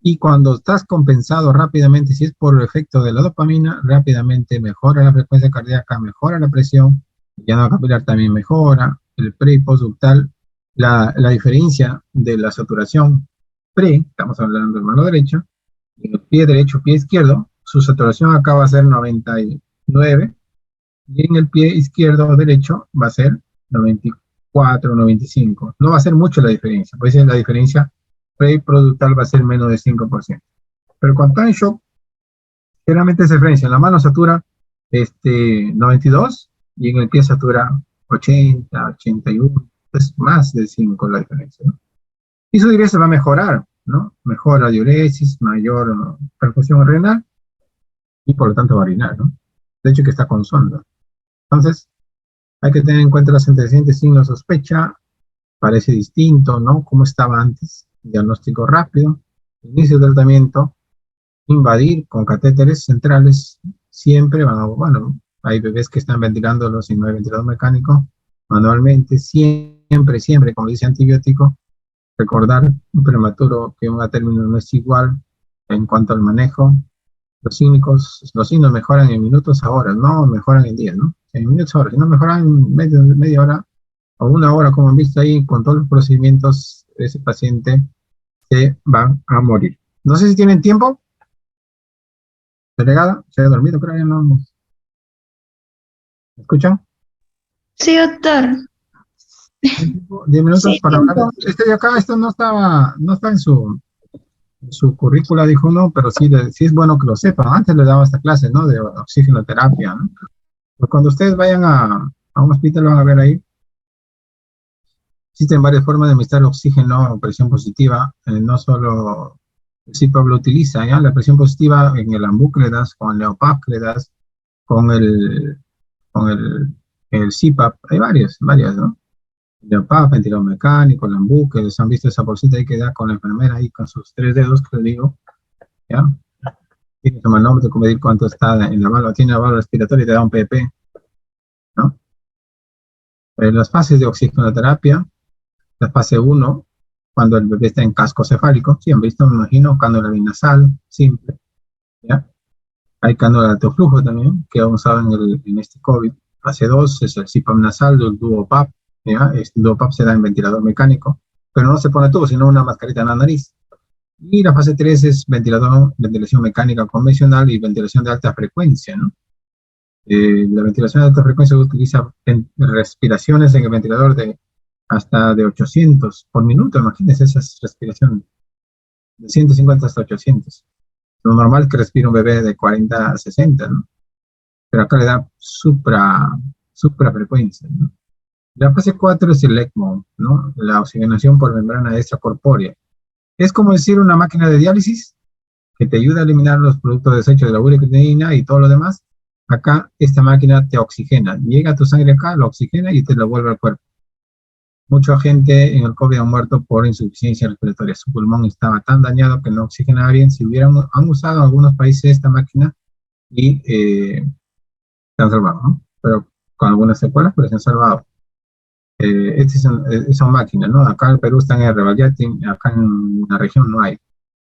[SPEAKER 1] Y cuando estás compensado rápidamente, si es por el efecto de la dopamina, rápidamente mejora la frecuencia cardíaca, mejora la presión, el llanado capilar también mejora, el pre y postductal, la diferencia de la saturación pre, estamos hablando del mano derecha, en el pie derecho, pie izquierdo, su saturación acá va a ser 99, y en el pie izquierdo o derecho va a ser 94, 95. No va a ser mucho la diferencia, puede ser la diferencia pre-productal va a ser menos de 5%. Pero cuando está en shock, generalmente se diferencia. En la mano satura 92 y en el pie satura 80, 81. Es más de 5 la diferencia, ¿no? Y su diuresis va a mejorar, ¿no? Mejora diuresis, mayor perfusión renal y por lo tanto va a orinar, ¿no? De hecho que está con sonda. Entonces, hay que tener en cuenta los antecedentes, signos de sospecha, parece distinto, ¿no? Como estaba antes, diagnóstico rápido, inicio del tratamiento, invadir con catéteres centrales, siempre van a, bueno, hay bebés que están ventilándolos y no hay ventilador mecánico, manualmente, siempre, siempre, como dice antibiótico, recordar un prematuro que un a término no es igual en cuanto al manejo. Los signos mejoran en minutos a horas, no mejoran en días, ¿no? En minutos a horas, si no mejoran en media hora o una hora, como han visto ahí, con todos los procedimientos, ese paciente se va a morir. No sé si tienen tiempo. Delegada, se ha dormido, creo que no. ¿Me escuchan?
[SPEAKER 2] Sí, doctor.
[SPEAKER 1] 10 minutos
[SPEAKER 2] Sí,
[SPEAKER 1] para hablar.
[SPEAKER 2] tiempo.
[SPEAKER 1] Este de acá, esto no está en su currícula, dijo no, pero sí, sí es bueno que lo sepan. Antes le daba esta clase, ¿no? De oxigenoterapia, ¿no? Pero cuando ustedes vayan a un hospital, van a ver ahí, existen varias formas de administrar oxígeno o presión positiva, no solo el CPAP lo utiliza, ¿ya? La presión positiva en el Ambuc le das, con el Neopap le das, con el CPAP, hay varias, ¿no? Neopap, ventilador mecánico, el Ambuc, que les han visto esa bolsita ahí que da con la enfermera ahí con sus 3 dedos, que le digo, ¿ya? Tiene su manómetro, como medir cuánto está en la válvula, tiene la válvula respiratoria y te da un PP, ¿no? Las fases de oxigenoterapia, la fase 1, cuando el bebé está en casco cefálico, sí han visto, me imagino, cánula binasal, simple, ¿ya? Hay cánula de alto flujo también, que aún saben en este COVID. Fase 2 es el CPAP nasal, el Duopap, ¿ya? Este Duopap se da en ventilador mecánico, pero no se pone tubo, sino una mascarita en la nariz. Y la fase 3 es ventilación mecánica convencional y ventilación de alta frecuencia, ¿no? La ventilación de alta frecuencia utiliza respiraciones en el ventilador de hasta de 800 por minuto, imagínense esas respiraciones, de 150 hasta 800. Lo normal es que respire un bebé de 40 a 60, ¿no? Pero acá le da suprafrecuencia, ¿no? La fase 4 es el ECMO, ¿no? La oxigenación por membrana extracorpórea. Es como decir una máquina de diálisis que te ayuda a eliminar los productos desechos de la urea y todo lo demás. Acá esta máquina te oxigena, llega a tu sangre acá, lo oxigena y te lo vuelve al cuerpo. Mucha gente en el COVID ha muerto por insuficiencia respiratoria. Su pulmón estaba tan dañado que no oxigenaba bien. Si han usado en algunos países esta máquina y se han salvado, ¿no? Pero con algunas secuelas, pero se han salvado. Estas son máquinas, ¿no? Acá en el Perú están en Revalliati, acá en la región no hay.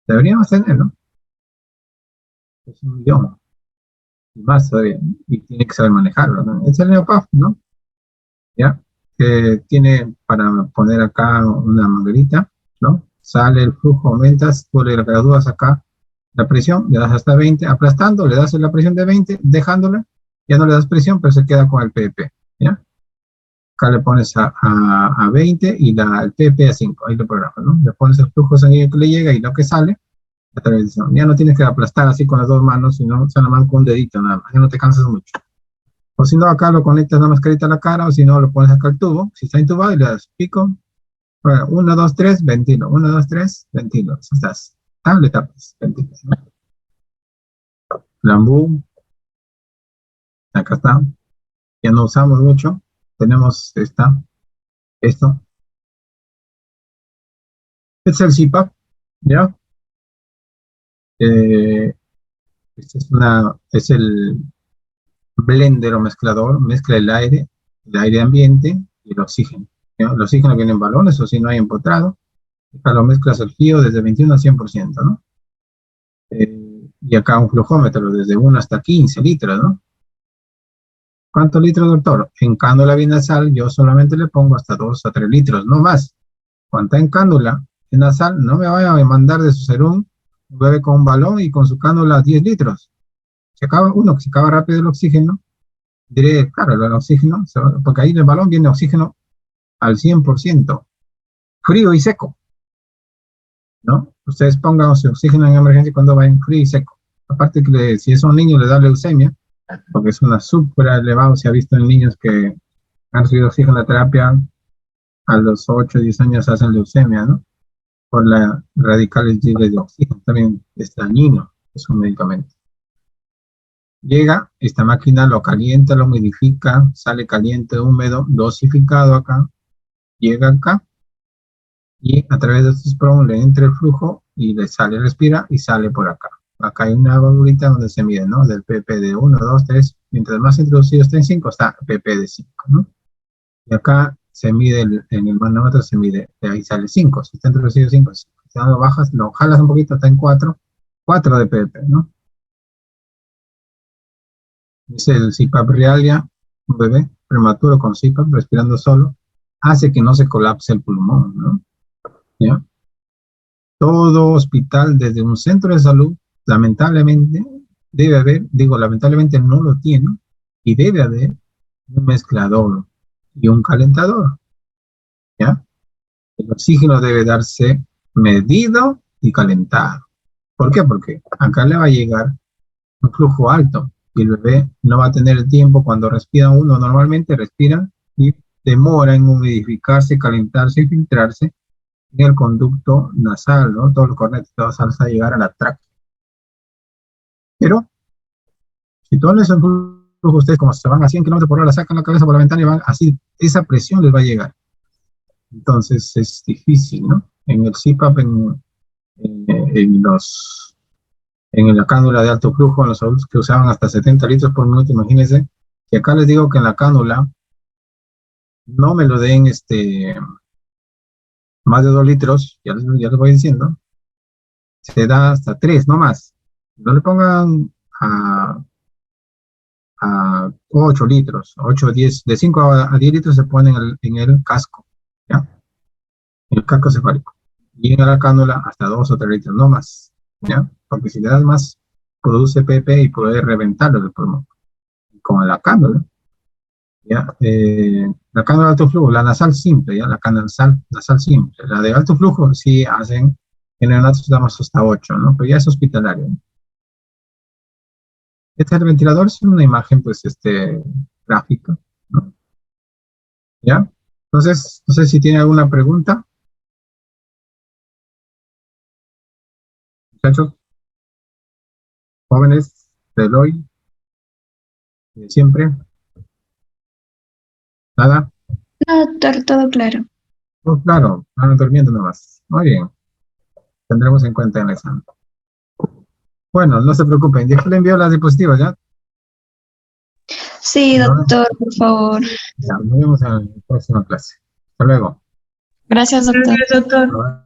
[SPEAKER 1] Deberíamos tener, ¿no? Es un idioma. Y más todavía, y tiene que saber manejarlo, ¿no? Es el Neopaf, ¿no? ¿Ya? Que tiene para poner acá una manguerita, ¿no? Sale el flujo, aumentas, tú le gradúas acá la presión, le das hasta 20, aplastando, le das la presión de 20, dejándola, ya no le das presión, pero se queda con el PP, ¿ya? Acá le pones a 20 y el PP a 5, ahí lo programas, ¿no? Le pones el flujo sanguíneo que le llega y lo que sale, la televisión. Ya no tienes que aplastar así con las dos manos, sino solamente con un dedito nada más, ya no te cansas mucho. O si no, acá lo conectas la mascarita a la cara, o si no, lo pones acá al tubo. Si está intubado y le das pico. Bueno, 1, 2, 3, ventilo. 1, 2, 3, ventilo. Así estás. Le tapas, ventilo, ¿no? Lambú, acá está. Ya no usamos mucho. Tenemos esto. Este es el CPAP, ¿ya? Este es el blender o mezclador. Mezcla el aire ambiente y el oxígeno, ¿ya? El oxígeno viene en balones o si no hay empotrado. Acá lo mezclas el frío desde 21 a 100%, ¿no? Y acá un flujómetro desde 1 hasta 15 litros, ¿no? ¿Cuántos litros, doctor? En cánula binasal yo solamente le pongo hasta 2 a 3 litros, no más. Cuando está en cánula nasal, no me vaya a mandar de su serum, bebe con un balón y con su cánula 10 litros. Se acaba, uno, que se acaba rápido el oxígeno, diré, claro, el oxígeno, porque ahí en el balón viene oxígeno al 100%, frío y seco, ¿no? Ustedes pongan su oxígeno en emergencia cuando va en frío y seco. Aparte que si es un niño le da leucemia, porque es una súper elevado, se ha visto en niños que han recibido oxígeno terapia, a los 8 o 10 años hacen leucemia, ¿no? Por la radicales libres de oxígeno, también es dañino, es un medicamento. Llega, esta máquina lo calienta, lo humidifica, sale caliente, húmedo, dosificado acá, llega acá, y a través de estos sprong le entra el flujo y le sale, respira y sale por acá. Acá hay una bolita donde se mide, ¿no? Del PP de 1, 2, 3, mientras más introducido está en 5, está PP de 5, ¿no? Y acá se mide, en el manómetro se mide, de ahí sale 5, si está introducido 5, si lo bajas, lo jalas un poquito, está en 4, 4 de PP, ¿no? Es el CPAP Realia, un bebé prematuro con CPAP, respirando solo, hace que no se colapse el pulmón, ¿no? ¿Ya? Todo hospital, desde un centro de salud, lamentablemente, debe haber, digo, lamentablemente no lo tiene, y debe haber un mezclador y un calentador, ¿ya? El oxígeno debe darse medido y calentado. ¿Por qué? Porque acá le va a llegar un flujo alto y el bebé no va a tener el tiempo cuando respira uno. Normalmente respira y demora en humidificarse, calentarse y filtrarse en el conducto nasal, ¿no? Todo lo correcto hasta llegar a la tráquea. Pero si todos esos flujos ustedes como se van a 100 kilómetros por hora, sacan la cabeza por la ventana y van así, esa presión les va a llegar. Entonces es difícil, ¿no? En el CPAP, en la cánula de alto flujo, en los adultos que usaban hasta 70 litros por minuto, imagínense, que acá les digo que en la cánula no me lo den más de 2 litros, ya les voy diciendo, se da hasta 3, no más. No le pongan a 8 litros, 8 o 10, de 5 a 10 litros se pone en el casco, ¿ya? En el casco cefálico. Y en la cánula hasta 2 o 3 litros, no más, ¿ya? Porque si le das más, produce PP y puede reventarlo del pulmón. Como la cánula, ¿ya? La cánula de alto flujo, la nasal simple, ¿ya? La cánula nasal simple. La de alto flujo sí hacen, en neonatos damos hasta 8, ¿no? Pero ya es hospitalario, ¿no? Este ventilador es una imagen, pues, gráfica, ¿no? ¿Ya? Entonces, no sé si tiene alguna pregunta, muchachos, jóvenes, de hoy, de siempre, nada.
[SPEAKER 2] No, doctor, todo claro.
[SPEAKER 1] Oh, claro, van durmiendo nomás. Muy bien, tendremos en cuenta en el examen. Bueno, no se preocupen, ya le envío las diapositivas, ¿ya?
[SPEAKER 2] Sí, doctor, por favor.
[SPEAKER 1] Ya, nos vemos en la próxima clase. Hasta luego.
[SPEAKER 2] Gracias, doctor.
[SPEAKER 1] Gracias, doctor.